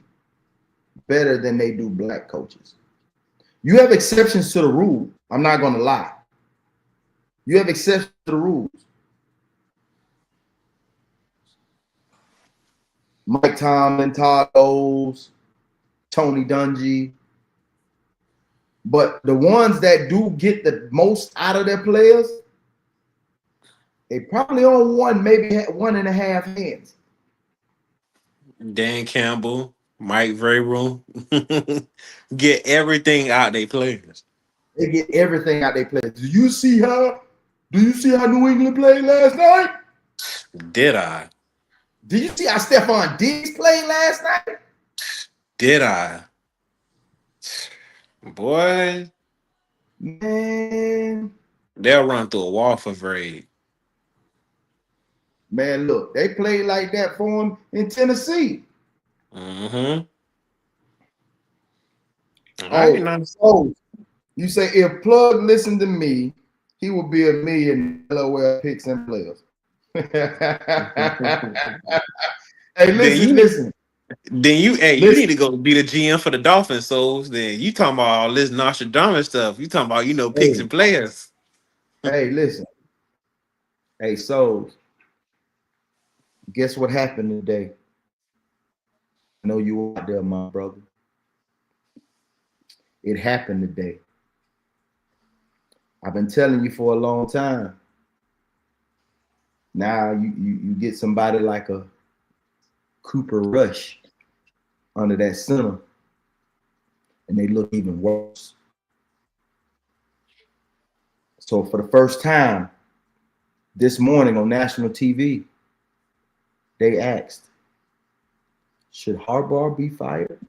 better than they do black coaches. You have exceptions to the rule. I'm not going to lie. You have exceptions to the rules. Mike Tomlin, Todd Bowles, Tony Dungy. But the ones that do get the most out of their players, they probably on one, maybe 1.5 hands. Dan Campbell, Mike Vrabel, get everything out they players. They get everything out they players. Do you see how New England played last night? Did I? Did you see how Stephon Diggs played last night? Did I? Boy. Man. They'll run through a wall for Vrabel. Man, look, they played like that for him in Tennessee. Mm-hmm. So you say if Plugg listened to me, he would be a million LOL picks and players. Hey, listen. Then you need to go be the GM for the Dolphins. So then you talking about all this Nostradamus stuff. You talking about, picks and players. Hey, listen. Hey, so guess what happened today? I know you were out there, my brother. It happened today. I've been telling you for a long time. Now you get somebody like a Cooper Rush under that center, and they look even worse. So for the first time this morning on national TV, they asked, should Harbaugh be fired?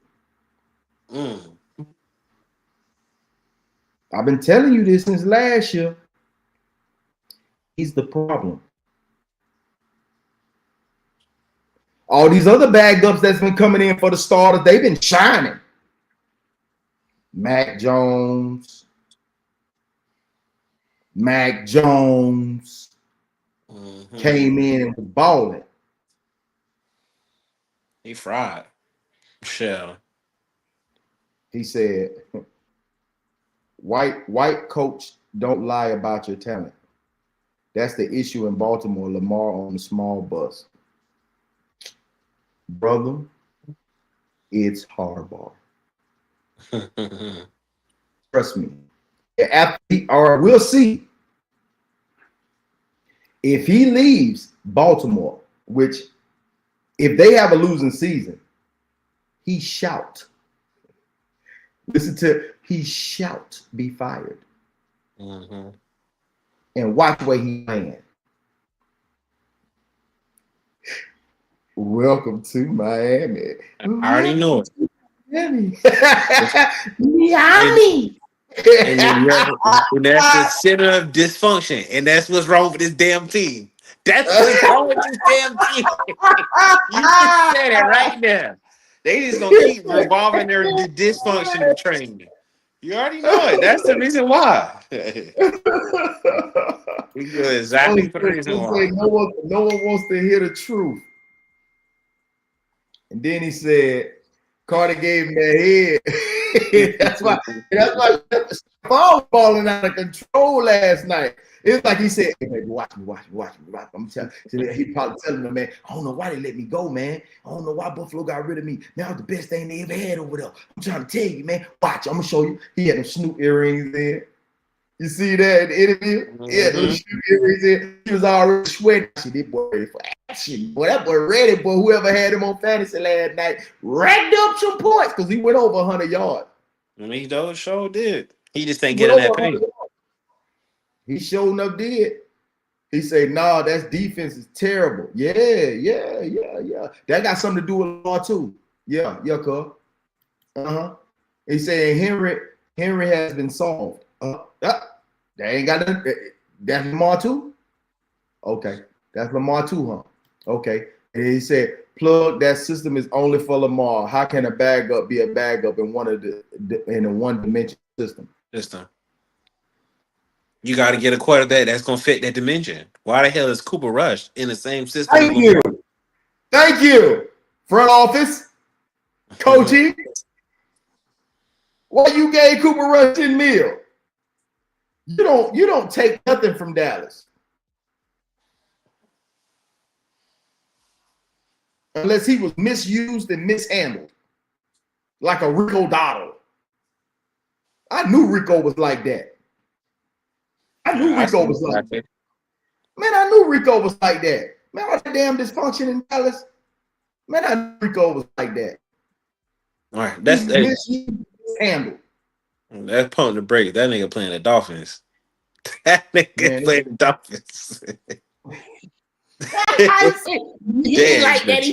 I've been telling you this since last year. He's the problem. All these other bagged ups that's been coming in for the starters, they've been shining. Mac Jones came in and was balling. He fried. Michelle. He said, white coach don't lie about your talent. That's the issue in Baltimore. Lamar on the small bus. Brother, it's Harbaugh. Trust me. We'll see. If he leaves Baltimore, which if they have a losing season, he shout. He shout, be fired. Mm-hmm. And watch where he lands. Welcome to Miami. I already know it. Miami. And that's the center of dysfunction. And that's what's wrong with this damn team. That's what's wrong with this damn team. You just said it right there. They just gonna keep revolving their dysfunctional training. You already know it. That's the reason why. We do exactly for the reason why. No one wants to hear the truth. And then he said, Carter gave him that head. that's why Paul was balling out of control last night. It's like he said, hey, baby, watch me. I'm telling you, he probably telling him, man, I don't know why they let me go, man. I don't know why Buffalo got rid of me. Man, that was the best thing they ever had over there. I'm trying to tell you, man. Watch, I'm gonna show you. He had them Snoop earrings in. You see that in the interview? Mm-hmm. He had those Snoop earrings in. He was already sweating. That boy ready for action. Boy, that boy ready, boy. Whoever had him on fantasy last night racked up some points because he went over 100 yards. He sure did. He just ain't getting that pace. He sure enough did. He said, nah, that defense is terrible. Yeah. That got something to do with Lamar too. Yeah, cuz. He said Henry has been solved. That ain't got nothing. That's Lamar too? Okay. That's Lamar too, huh? Okay. And he said, Plugg, that system is only for Lamar. How can a backup be a backup in in a one-dimensional system? You got to get a quarterback that's going to fit that dimension. Why the hell is Cooper Rush in the same system? Thank you. Front office, coaching. Why you gave Cooper Rush 10 mil? You don't take nothing from Dallas. Unless he was misused and mishandled. Like a Rico Dotto. I knew Rico was like that. I knew Rico was like that. Man, I knew Rico was like that. Man, all that damn dysfunction in Dallas. Man, I knew Rico was like that. All right, that's handled. That's pumping the break. That nigga playing the Dolphins. That nigga playing the Dolphins. He like that.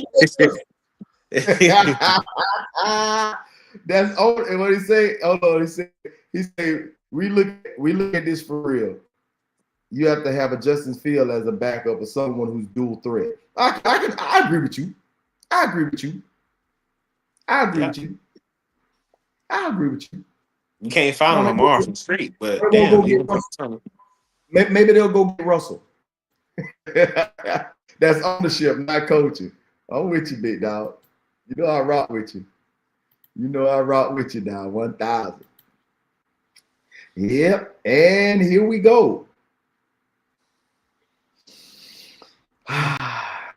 That's what he say. Hold on, he say we look at this for real. You have to have a Justin Field as a backup or someone who's dual threat. I agree with you. I agree with you. You can't find Lamar from the street, but maybe they'll go get Russell. That's ownership, not coaching. I'm with you, big dog. You know I rock with you. Now, 1,000. Yep, and here we go.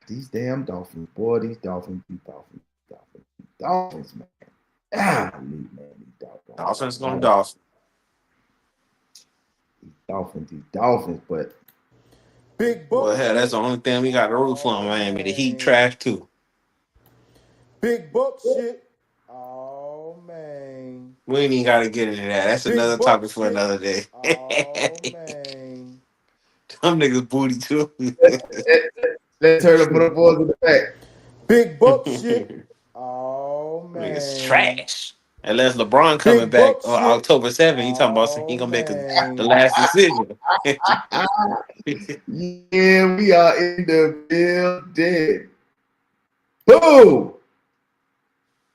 These damn Dolphins, boy, these Dolphins, man. Man, Dolphins going Dolphins. These Dolphins, but Big Bucks. Well, hell, that's the only thing we got to root for in Miami. The Heat trash too. Big Bucks shit. Oh man. We ain't even got to get into that. That's another topic for another day. Oh man. Them niggas booty too. Let's turn up for the boys in the back. Big Bucks shit. Oh man. It's trash. Unless LeBron coming back on October 7th, he talking about he gonna make the last decision. Yeah, we are in the building. Boom!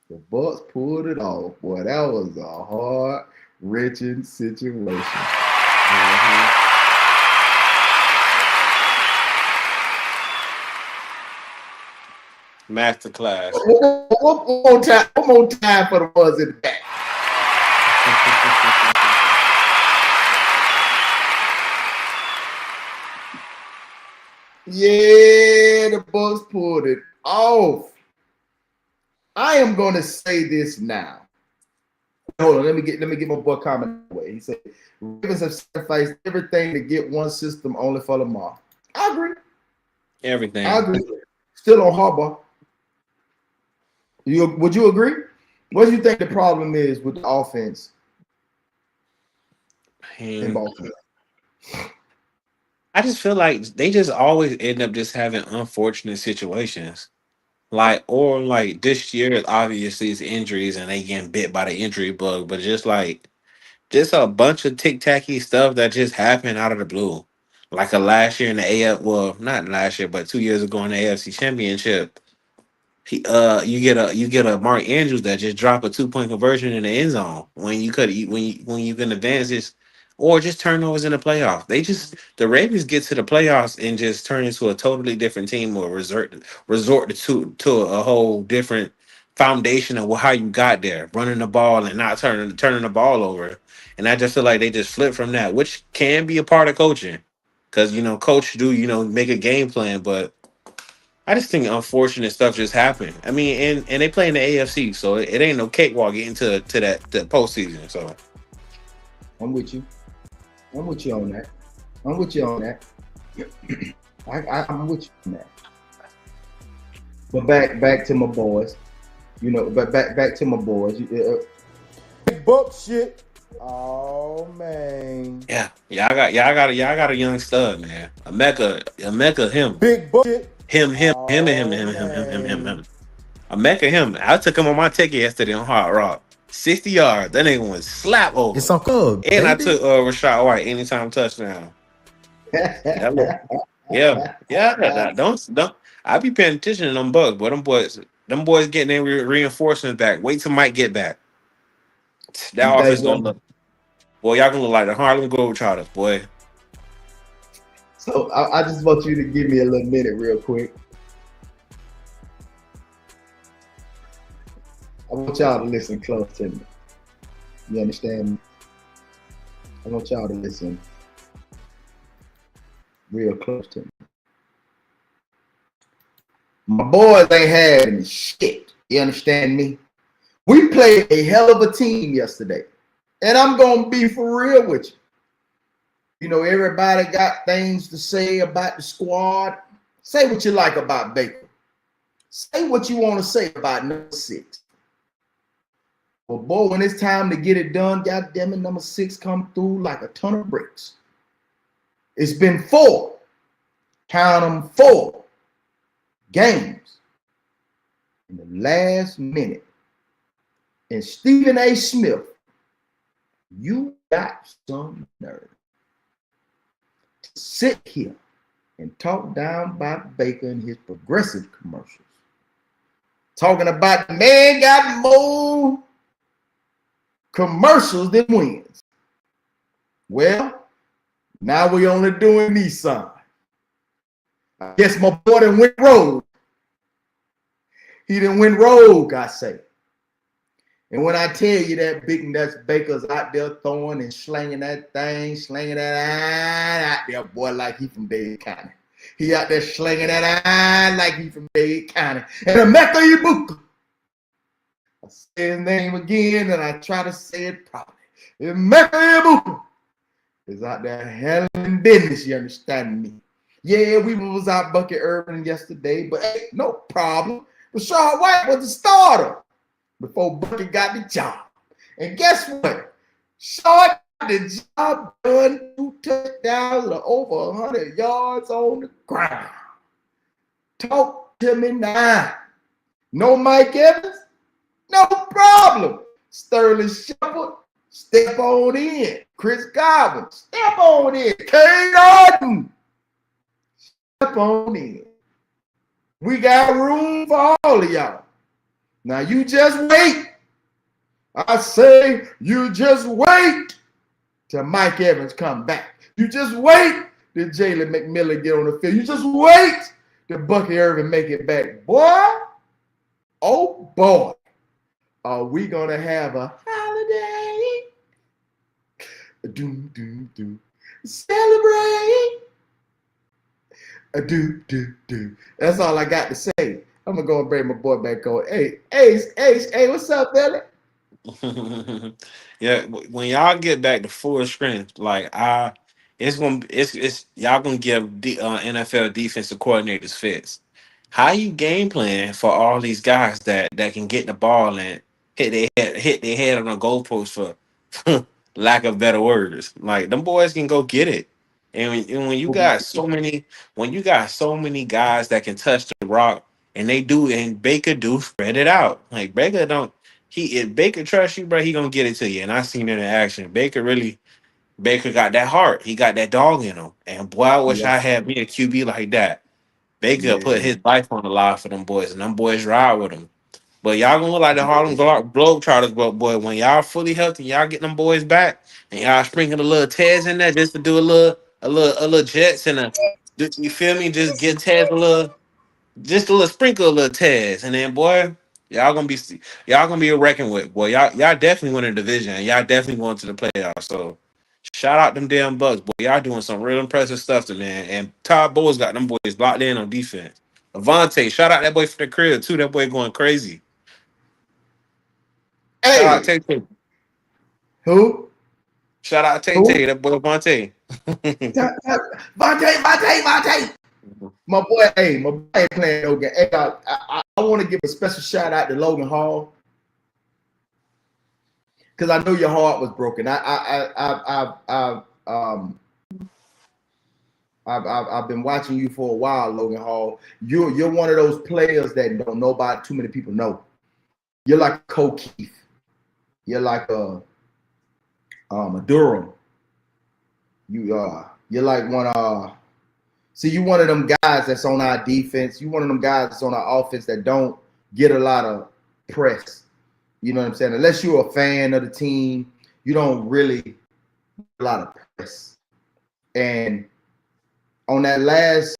The Bucks pulled it off. Boy, that was a heart-wrenching situation. Masterclass. One more time for the ones in the back. Yeah, the Bucks pulled it off. I am going to say this now. Hold on, let me get my boy comment away. He said, Ravens have sacrificed everything to get one system only for Lamar. I agree. Everything. I agree. Still on Harbaugh. Would you agree? What do you think the problem is with the offense in Baltimore? I just feel like they just always end up just having unfortunate situations. Like this year, obviously it's injuries and they getting bit by the injury bug, but just a bunch of tic-tacky stuff that just happened out of the blue. Like last year in the well, not last year, but 2 years ago in the AFC Championship. You get a Mark Andrews that just drop a 2-point conversion in the end zone when you can advance this, or just turnovers in the playoffs. The Ravens get to the playoffs and just turn into a totally different team, or resort to a whole different foundation of how you got there, running the ball and not turning the ball over. And I just feel like they just flip from that, which can be a part of coaching, because coach do make a game plan, but I just think unfortunate stuff just happened. I mean, and they play in the AFC, so it ain't no cakewalk getting to that postseason. So I'm with you. I'm with you on that. I'm with you on that. But back to my boys. But back to my boys. Big Bucks shit. Oh man. Yeah, I got a young stud, man. Emeka, him. Big Bucks shit. Him. I him. I took him on my ticket yesterday on Hard Rock. 60 yards. That nigga went slap over. It's on club. And I took Rashad White anytime touchdown. Yeah. Don't. I be paying attention to them Bucks, but them boys getting their reinforcements back. Wait till Mike get back. That offense gonna look. Boy, y'all gonna look like the Harlem Globetrotters, boy. So I just want you to give me a little minute real quick. I want y'all to listen close to me. You understand me? I want y'all to listen real close to me. My boys ain't having shit. You understand me? We played a hell of a team yesterday. And I'm going to be for real with you. You know, everybody got things to say about the squad. Say what you like about Baker. Say what you want to say about number 6. But boy, when it's time to get it done, goddamn it, number 6 come through like a ton of bricks. It's been 4. Count them 4 games in the last minute. And Stephen A. Smith, you got some nerve to sit here and talk down about Baker and his progressive commercials. Talking about the man got more commercials than wins. Well, now we only doing Nissan. I guess my boy done went rogue. He done went rogue, I say. And when I tell you that big nuts Baker's out there throwing and slinging that thing, slinging that out there, boy, like he from Dade County. He out there slinging that iron like he from Dade County. And Emeka Ibuka. I say his name again and I try to say it properly. Emeka Ibuka is out there handling business, you understand me? Yeah, we was out Bucket Urban yesterday, but hey, no problem. Rashad White was the starter before Bucket got the job. And guess what? Short the job done, 2 touchdowns and over 100 yards on the ground. Talk to me now. No Mike Evans? No problem. Sterling Shepard, step on in. Chris Godwin, step on in. Kane Arden, step on in. We got room for all of y'all. Now you just wait. I say you just wait till Mike Evans come back. You just wait till Jalen McMillan get on the field. You just wait till Bucky Irvin make it back. Boy, oh boy, are we gonna have a holiday? Do. Celebrate. Do. That's all I got to say. I'm gonna go and bring my boy back on. Hey, what's up, Belly? Yeah, when y'all get back to full strength, like it's y'all gonna give the NFL defensive coordinators fits. How you game plan for all these guys that can get the ball and hit their head on a goalpost for lack of better words? Like them boys can go get it. And when you got so many guys that can touch the rock and they do and Baker do spread it out. Like Baker don't if Baker trusts you, bro, he gonna get it to you. And I seen it in action. Baker got that heart. He got that dog in him. And boy, I wish I had me a QB like that. Baker put his life on the line for them boys, and them boys ride with him. But y'all gonna look like the Harlem Globetrotters, but boy, when y'all fully healthy, y'all get them boys back, and y'all sprinkle a little Tez in there just to do a little Jets and you feel me? Just get Tez just a little sprinkle, a little Tez, and then boy, y'all gonna be a wrecking with. Boy, y'all definitely win the division, and y'all definitely going to the playoffs. So shout out them damn Bucks, boy. Y'all doing some real impressive stuff to man. And Todd Bowles got them boys locked in on defense. Avante, shout out that boy for the crib too. That boy going crazy. Hey, Shout out Tay. who? Shout out Tay. That boy Avante. Vontae. My boy ain't playing no game. Hey, I want to give a special shout out to Logan Hall because I know your heart was broken. I've been watching you for a while, Logan Hall. You're one of those players that don't know about too many people know. You're like a Cole Keith. You're like a Durham. You're like one see, you one of them guys that's on our defense. You one of them guys that's on our offense that don't get a lot of press. You know what I'm saying? Unless you're a fan of the team, you don't really get a lot of press. And on that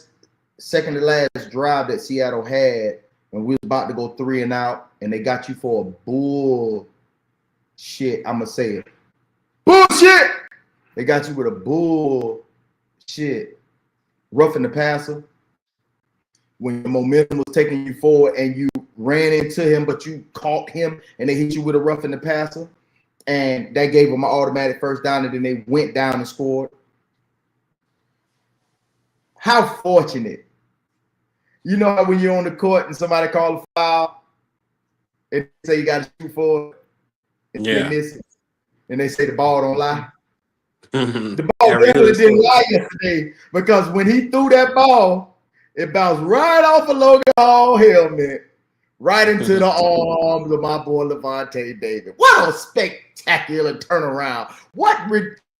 second to last drive that Seattle had, when we was about to go 3 and out, and they got you for a bullshit shit. I'ma say it. Bullshit. They got you with a bullshit roughing the passer when the momentum was taking you forward and you ran into him, but you caught him and they hit you with a roughing the passer, and that gave them an automatic first down, and then they went down and scored. How fortunate. You know how when you're on the court and somebody calls a foul and they say you got to shoot for it, and they miss it, and they say the ball don't lie. The ball definitely didn't lie yesterday, because when he threw that ball, it bounced right off of Logan Hall helmet, right into the arms of my boy Levante David. What a spectacular turnaround.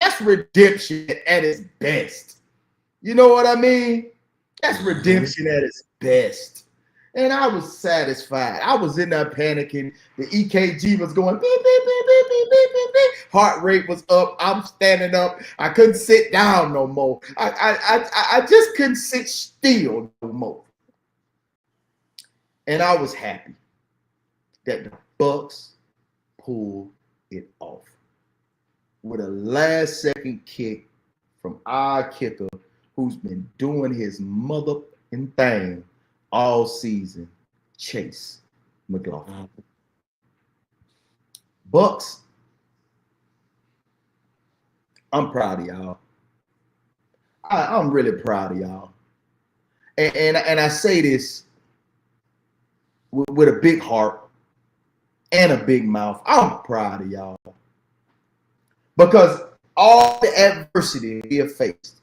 That's redemption at its best. You know what I mean? That's redemption at its best. And I was satisfied. I was in there panicking. The EKG was going beep, beep, beep, beep, beep, beep, beep, beep. Heart rate was up. I'm standing up. I couldn't sit down no more. I just couldn't sit still no more. And I was happy that the Bucs pulled it off with a last-second kick from our kicker, who's been doing his mother-in thing all season, Chase McLaughlin. Bucs, I'm proud of y'all. I'm really proud of y'all. And I say this with a big heart and a big mouth. I'm proud of y'all. Because all the adversity we have faced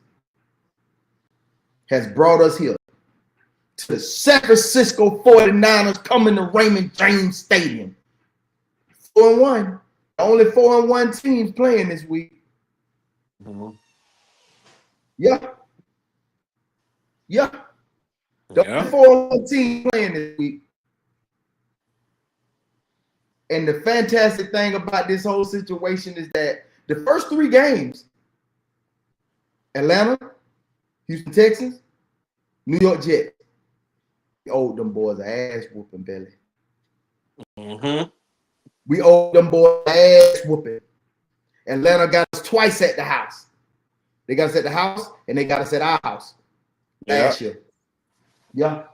has brought us here to the San Francisco 49ers coming to Raymond James Stadium. 4-1. Only 4-1 teams playing this week. Yeah. The only 4-1 team playing this week. And the fantastic thing about this whole situation is that the first 3 games, Atlanta, Houston Texans, New York Jets, we owed them boys an ass whooping, Belly. We owed them boys an ass whooping. Atlanta got us twice at the house. They got us at the house and they got us at our house last year. Yeah.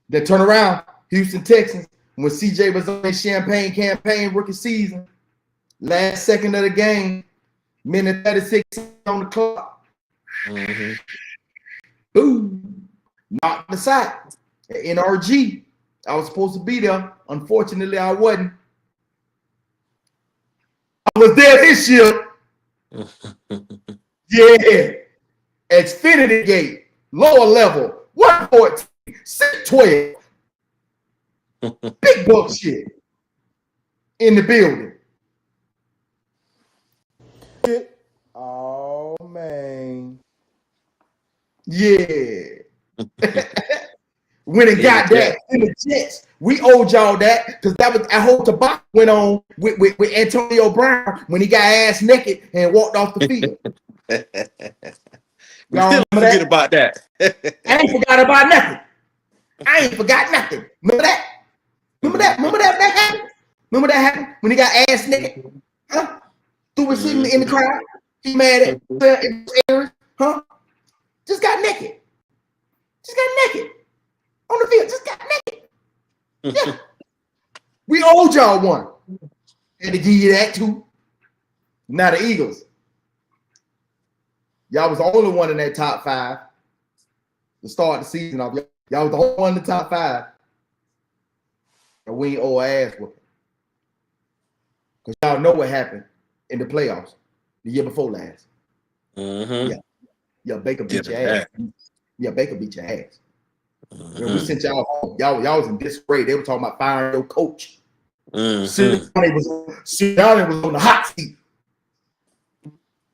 Then turn around, Houston Texans, when CJ was on their champagne campaign rookie season, last second of the game, minute 36 on the clock. Boom. Knocked the side. NRG. I was supposed to be there. Unfortunately, I wasn't. I was there this year. Yeah. Xfinity Gate. Lower level. 114. 612. Big buck shit. In the building. Oh, man. Yeah. When it got that in the Jets, we owed y'all that, because that was that whole tobacco went on with Antonio Brown when he got ass naked and walked off the field. We still forget about that. I ain't forgot about nothing. I ain't forgot nothing. Remember that? Remember that happened? Remember that happened when he got ass naked? Huh? Threw his shit in the crowd. He mad at Aaron. Huh? Just got naked. On the field, just got naked. Yeah. We owed y'all one. Had to give you that too. Now the Eagles. Y'all was the only one in that top 5 to start the season off. Y'all was the only one in the top 5. And we ain't owe ass whooping. Because y'all know what happened in the playoffs the year before last. Yeah, Baker beat your ass. Yeah, Baker beat your ass. When we sent y'all home, y'all was in disarray. They were talking about firing your coach. Sirianni was on the hot seat.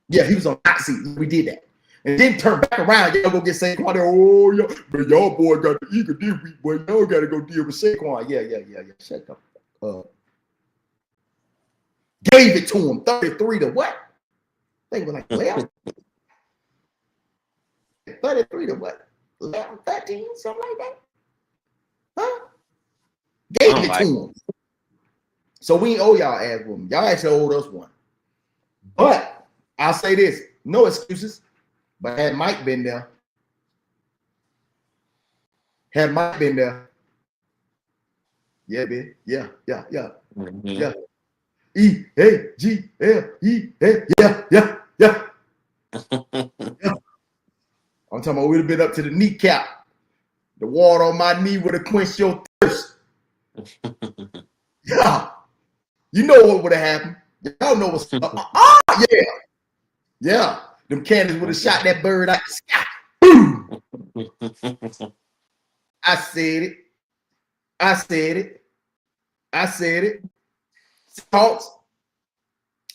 Yeah, he was on the hot seat. We did that. And then turn back around. Y'all go get Saquon. Oh, yeah. But y'all boy got the Eagle this week, boy. Y'all got to go deal with Saquon. Yeah. Shut up. Gave it to him. 33 to what? They were like, well, 33 to what? 11, 13, something like that. Huh? Gave it to him. So we ain't owe y'all ass woman. Y'all actually owed us one. But I'll say this: no excuses. But had Mike been there, yeah, man, yeah. Mhm. EAGLE, yeah. I'm talking about we'd have been up to the kneecap. The water on my knee would have quenched your thirst. Yeah. You know what would have happened. Y'all know what's up. Yeah. Them cannons would have shot that bird out the sky. Boom. I said it. Thoughts.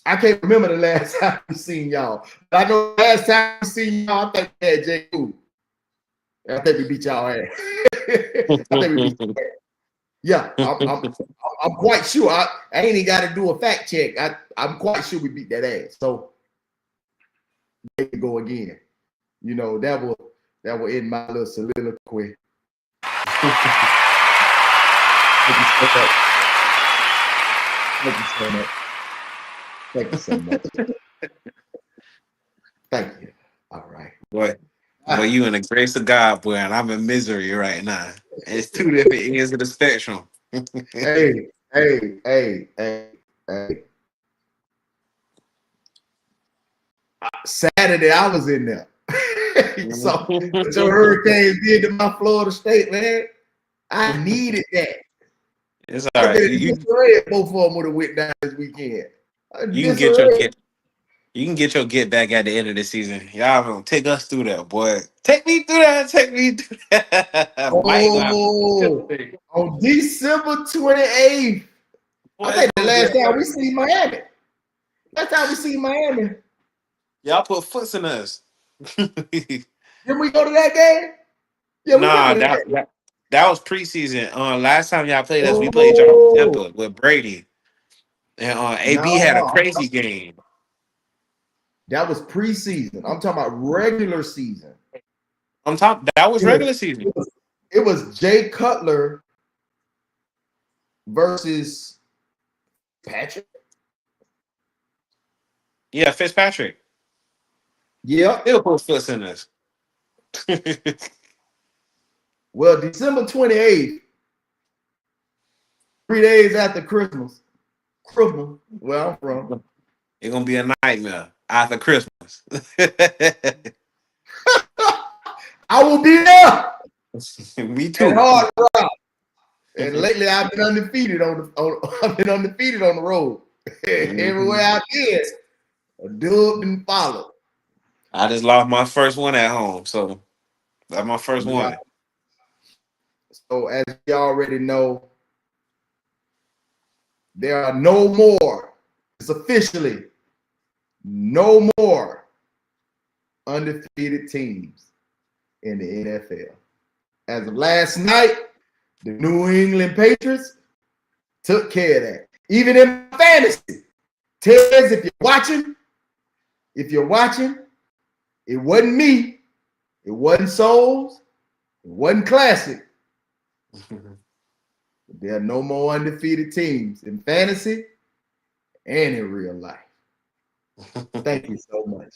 I can't remember the last time we seen y'all. But I know the last time we seen y'all, I think we had J. Cool. I think we beat y'all ass. Yeah, I'm quite sure. I ain't even got to do a fact check. I'm quite sure we beat that ass. So they can go again. You know, that will end my little soliloquy. Thank you so much. Thank you. All right. Boy, you in the grace of God, boy, and I'm in misery right now. It's two different ends of the spectrum. Hey. Saturday, I was in there. So hurricanes did to my Florida State, man. I needed that. It's all right. Both of them would have went down this weekend. You can get your get back at the end of the season. Y'all gonna take us through that, boy. Take me through that. On December 28th. I think the last time we see Miami. Y'all put foots in us. Didn't we go to that game? Yeah, that was preseason. Last time y'all played us, we played y'all in Tampa with Brady. And AB had a crazy game. That was preseason. I'm talking about regular season. That was regular season. It was Jay Cutler versus Patrick. Yeah, Fitzpatrick. Yeah. He'll put foots in us. Well, December 28th, 3 days after Christmas, where I'm from. It's gonna be a nightmare after Christmas. I will be there. Me too. And hard rock. And lately I've been undefeated on the road. Everywhere I've been, a dub and followed. I just lost my first one at home, so that's my first one. So as you already know, there are no more. It's officially no more undefeated teams in the NFL. As of last night, the New England Patriots took care of that. Even in fantasy, Tez, if you're watching, it wasn't me, it wasn't Souls, it wasn't Classic. There are no more undefeated teams in fantasy and in real life. Thank you so much.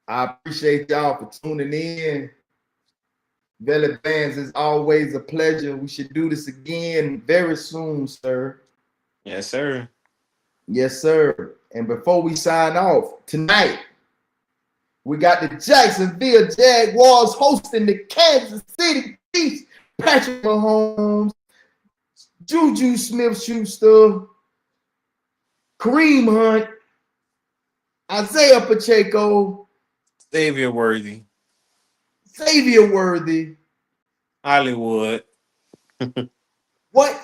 I appreciate y'all for tuning in. VellyBannz is always a pleasure. We should do this again very soon, sir. Yes, sir. Yes, sir. And before we sign off, tonight, we got the Jacksonville Jaguars hosting the Kansas City Chiefs. Patrick Mahomes, Juju Smith-Schuster, Kareem Hunt, Isaiah Pacheco, Xavier Worthy, Hollywood. What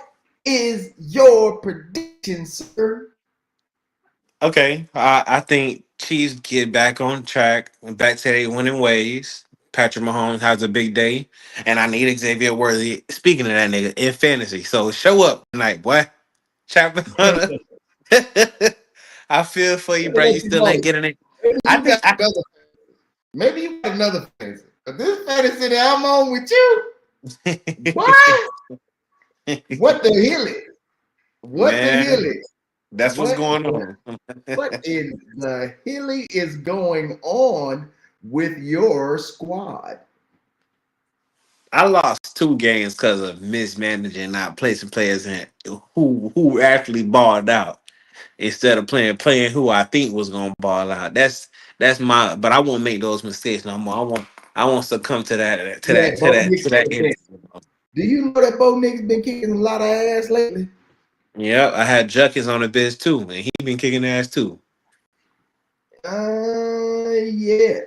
is your prediction, sir? Okay, I think Chiefs get back on track and back to their winning ways. Patrick Mahomes has a big day, and I need Xavier Worthy. Speaking of that nigga in fantasy, so show up tonight, boy. Chapter Hunter. I feel for you, bro. You still ain't getting it. Maybe you got another fantasy. But this fantasy that I'm on with you, what? What the hell is? What the hell Man, is? that's what's What? going on. What in the hell is going on with your squad? I lost 2 games because of mismanaging, not placing players in who actually balled out instead of playing who I think was gonna ball out. That's my. But I won't make those mistakes no more. I won't succumb to that to Yeah, that to Bo that Nix. to that energy. Do you know that Bo Nix been kicking a lot of ass lately? Yeah, I had Juckins on the biz too, and he been kicking ass too. Yeah.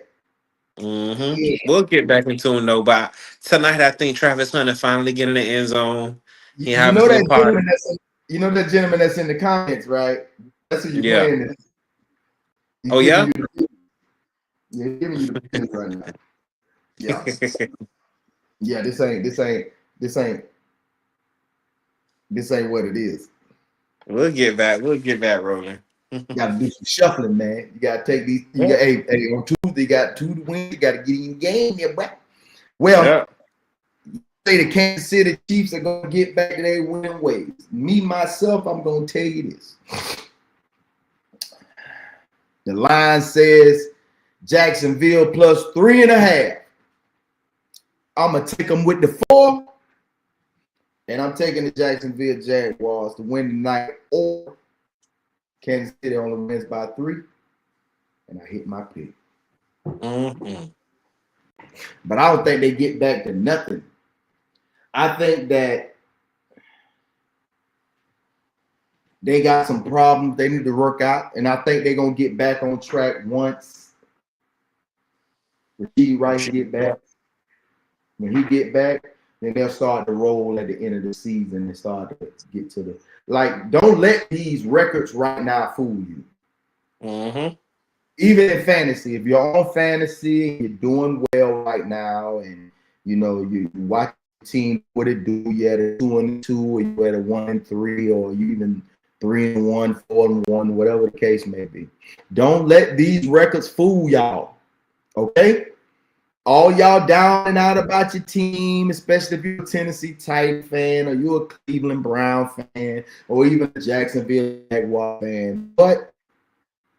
Yeah. We'll get back into him though. But tonight, I think Travis Hunter finally get in the end zone. He You have know his that little party. gentleman that gentleman that's in the comments, right? That's who you're Yeah. playing this. He's Oh giving yeah. you the he's giving you the business right now. Yeah. Yeah, this ain't what it is. We'll get back. We'll get back rolling. You gotta do some shuffling, man. You gotta take these. You got hey, on Tuesday, you got 2 to win. You gotta get in the game, yeah, bro. Well, Yeah. say the Kansas City Chiefs are gonna get back to their winning ways. Me myself, I'm gonna tell you this. The line says Jacksonville plus 3.5. I'm gonna take them with the 4, and I'm taking the Jacksonville Jaguars to win tonight, or Kansas City only wins by 3, and I hit my pick. But I don't think they get back to nothing. I think that they got some problems they need to work out, and I think they're gonna get back on track once Rasheed Rice get back. When he get back, then they'll start to roll at the end of the season and start to get to the don't let these records right now fool you. Even in fantasy, if you're on fantasy, you're doing well right now, and you watch the team what it do. You at a 2-2, or you at a 1-3, or you even 3-1, 4-1, whatever the case may be. Don't let these records fool y'all. Okay? All y'all down and out about your team, especially if you're a Tennessee Titan fan, or you're a Cleveland Brown fan, or even a Jacksonville Jaguar fan. But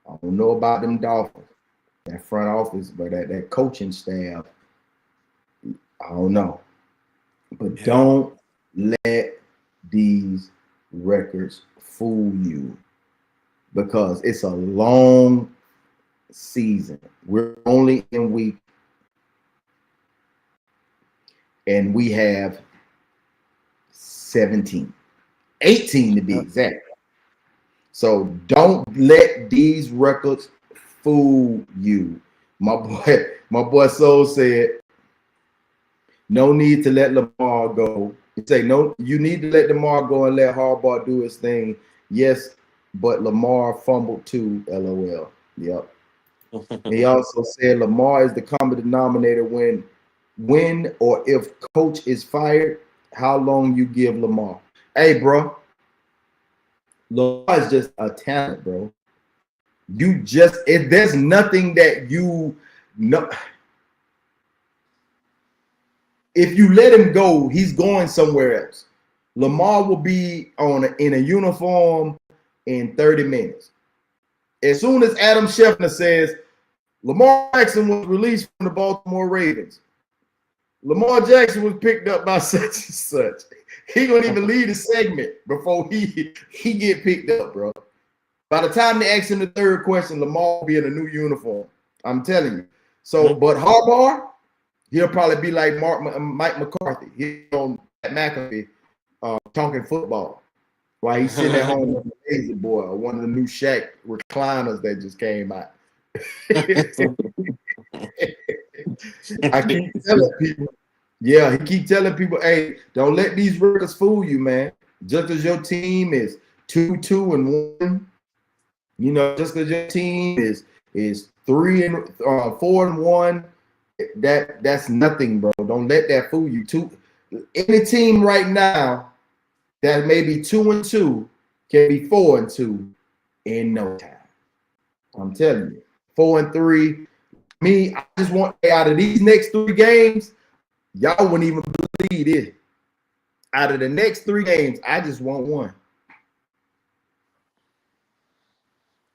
I don't know about them Dolphins, that front office, but that coaching staff, I don't know. But don't let these records fool you, because it's a long season. We're only in week, and we have 17, 18 to be exact. So don't let these records fool you. My boy Soul said, no need to let Lamar go. He say, no, you need to let Lamar go and let Harbaugh do his thing. Yes, but Lamar fumbled too, LOL. Yep. He also said Lamar is the common denominator when or if coach is fired, how long you give Lamar. Hey, bro. Lamar is just a talent, bro. If there's nothing that you know, if you let him go, he's going somewhere else. Lamar will be in a uniform in 30 minutes. As soon as Adam Schefter says Lamar Jackson was released from the Baltimore Ravens, Lamar Jackson was picked up by such and such, he gonna even leave the segment before he get picked up, bro. By the time they ask him the third question, Lamar will be in a new uniform. I'm telling you. So, but Harbaugh, he'll probably be like Mike McCarthy. He's on McAfee talking football while he's sitting at home with the Lazy Boy, or one of the new Shaq recliners that just came out. I keep telling people, he keep telling people, hey, don't let these records fool you, man. Just because your team is 2-2-1, just because your team is 4-1, that's nothing, bro. Don't let that fool you. Any team right now that may be 2-2 can be 4-2 in no time. I'm telling you, 4-3. Me, I just want out of these next 3 games, y'all wouldn't even believe it. Out of the next 3 games, I just want one.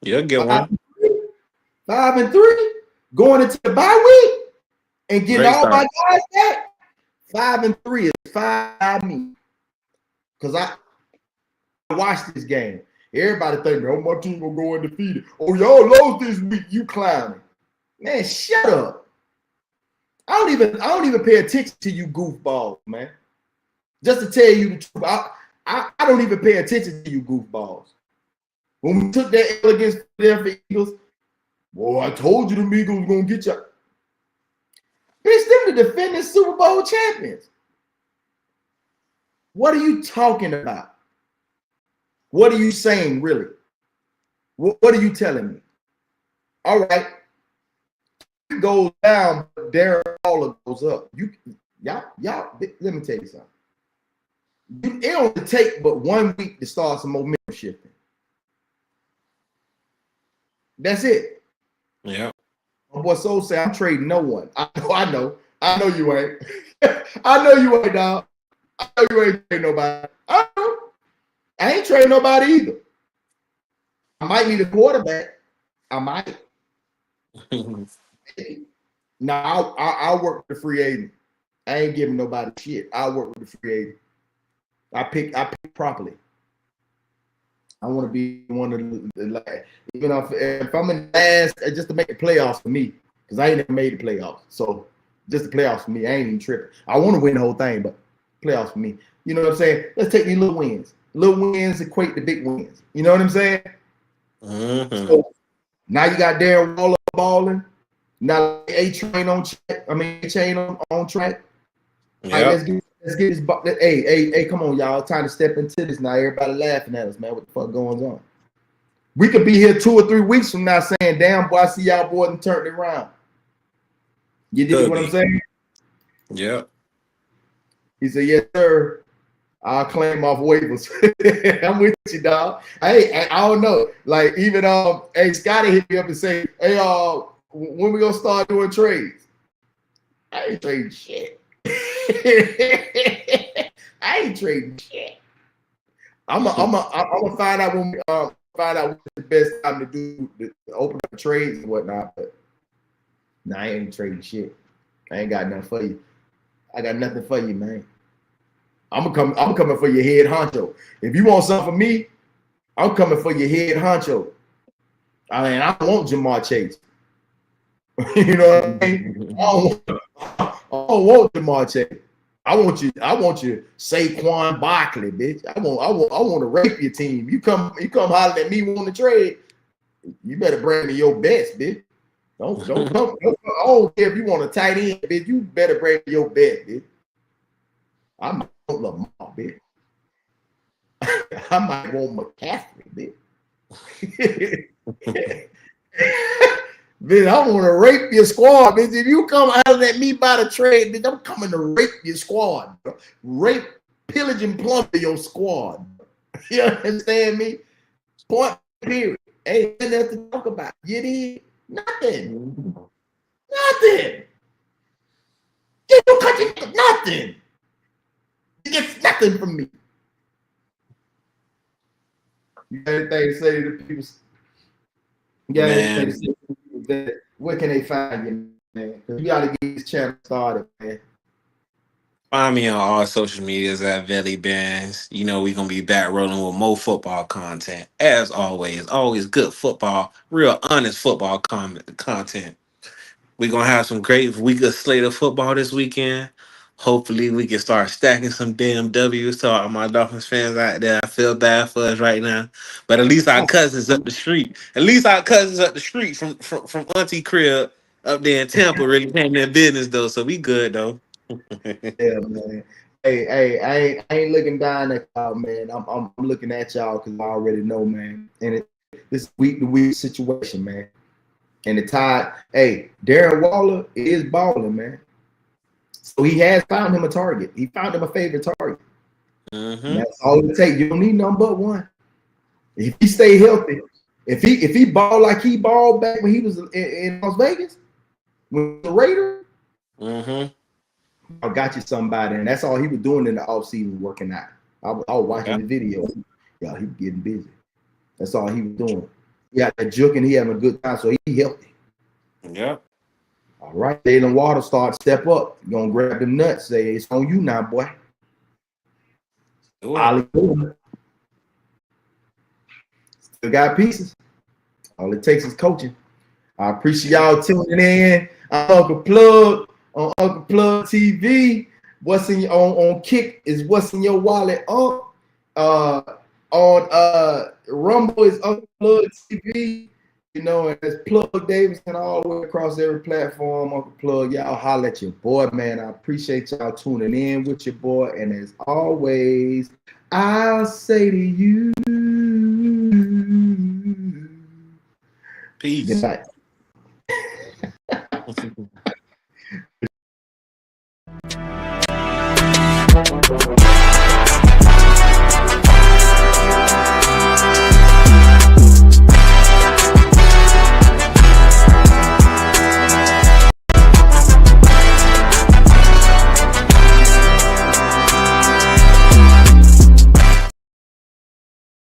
You'll get 5 one. 5-3, going into the bye week and getting Great all start. my guys back. 5-3 is fine by me. Because I watched this game. Everybody thinking, oh, my team gonna go undefeated. Oh, y'all lost this week. You clowning. Man, shut up. I don't even pay attention to you goofballs, man. Just to tell you the truth, I don't even pay attention to you goofballs. When we took that L against the Eagles, boy, I told you the Eagles gonna get you. Bitch, them the defending Super Bowl champions. What are you talking about? What are you saying, really? What are you telling me? All right. It goes down, but Darren Waller goes up. Y'all, let me tell you something. It only take but 1 week to start some momentum shifting. That's it. Yeah. My boy Soul say I'm trading no one. I know you ain't. I know you ain't, dog. I know you ain't trading nobody. I ain't trading nobody either. I might need a quarterback. I might. Now I'll work with the free agent. I ain't giving nobody shit. I'll work with the free agent. I pick properly. I want to be one of the even if I'm in the last, just to make the playoffs for me, because I ain't never made the playoffs. So just the playoffs for me. I ain't even tripping. I want to win the whole thing, but playoffs for me. You know what I'm saying? Let's take these little wins. Little wins equate to big wins. You know what I'm saying? Mm-hmm. So now you got Darren Waller balling. Now A-Train on track. A-Chain on track. Yep. All right, let's get this. Hey, come on, y'all. Time to step into this now. Everybody laughing at us, man. What the fuck going on? We could be here 2 or 3 weeks from now saying, damn, boy, I see y'all boys and turned it around. You dig what I'm saying? Yep. He said, yes, sir. I'll claim off waivers. I'm with you, dog. I don't know. Like, even hey, Scotty hit me up and say, hey, when we gonna start doing trades? I ain't trading shit. I ain't trading shit. I'm gonna find out when find out what's the best time to do the open up trades and whatnot. But nah, I ain't trading shit. I ain't got nothing for you. I got nothing for you, man. I'm coming for your head honcho. If you want something from me, I'm coming for your head honcho. I don't want Jamar Chase. You know what I mean? I don't want Jamar Chase. I want you Saquon Barkley, bitch. I want to rape your team. You come holler at me want to trade. You better bring me your best, bitch. Don't come. I don't care if you want a tight end, bitch. You better bring me your best, bitch. I might want Lamar, bitch. I might want McCaffrey, bitch. Bitch, I want to rape your squad, bitch. If you come out at me by the trade, bitch, I'm coming to rape your squad. Bro. Rape, pillage, and plunder your squad. You understand me? Point, period. Ain't nothing to talk about. You did nothing. Nothing. You don't cut nothing. You get nothing from me. You got anything to say to the people? You got anything to say to the people that where can they find you, man? You got to get this channel started, man. Find me on all social medias at VellyBannz. You know, we're going to be back rolling with more football content. As always, always good football, real honest football content. We're going to have some great week of slate of football this weekend. Hopefully, we can start stacking some damn W's to all my Dolphins fans out there. I feel bad for us right now. But at least our cousins up the street. At least our cousins up the street from Auntie Crib up there in Tampa really came their business, though. So we good, though. Yeah, man. Hey, I ain't looking down at y'all, man. I'm looking at y'all because I already know, man. And this week to week situation, man. And the Tide, hey, Darren Waller is balling, man. So he has found him a target. He found him a favorite target. Mm-hmm. That's all it takes. You don't need nothing but one. If he stay healthy, if he ball like he balled back when he was in Las Vegas, with the Raiders, I got you somebody, and that's all he was doing in the offseason, working out. I was watching the video. Yeah, he was getting busy. That's all he was doing. Yeah, that juking, he having a good time, so he healthy. Yep. All right, Jalen Water step up. You gonna grab them nuts, say it's on you now, boy. Do it. Ollie Moore. Still got pieces. All it takes is coaching. I appreciate y'all tuning in. I'm Uncle Plugg on Uncle Plugg TV. What's in on Kick is what's in your wallet. On Rumble is Uncle Plugg TV. You know, and it's Plugg Davidson all the way across every platform. Uncle Plugg, y'all holler at your boy, man. I appreciate y'all tuning in with your boy. And as always, I'll say to you, Peace. good night.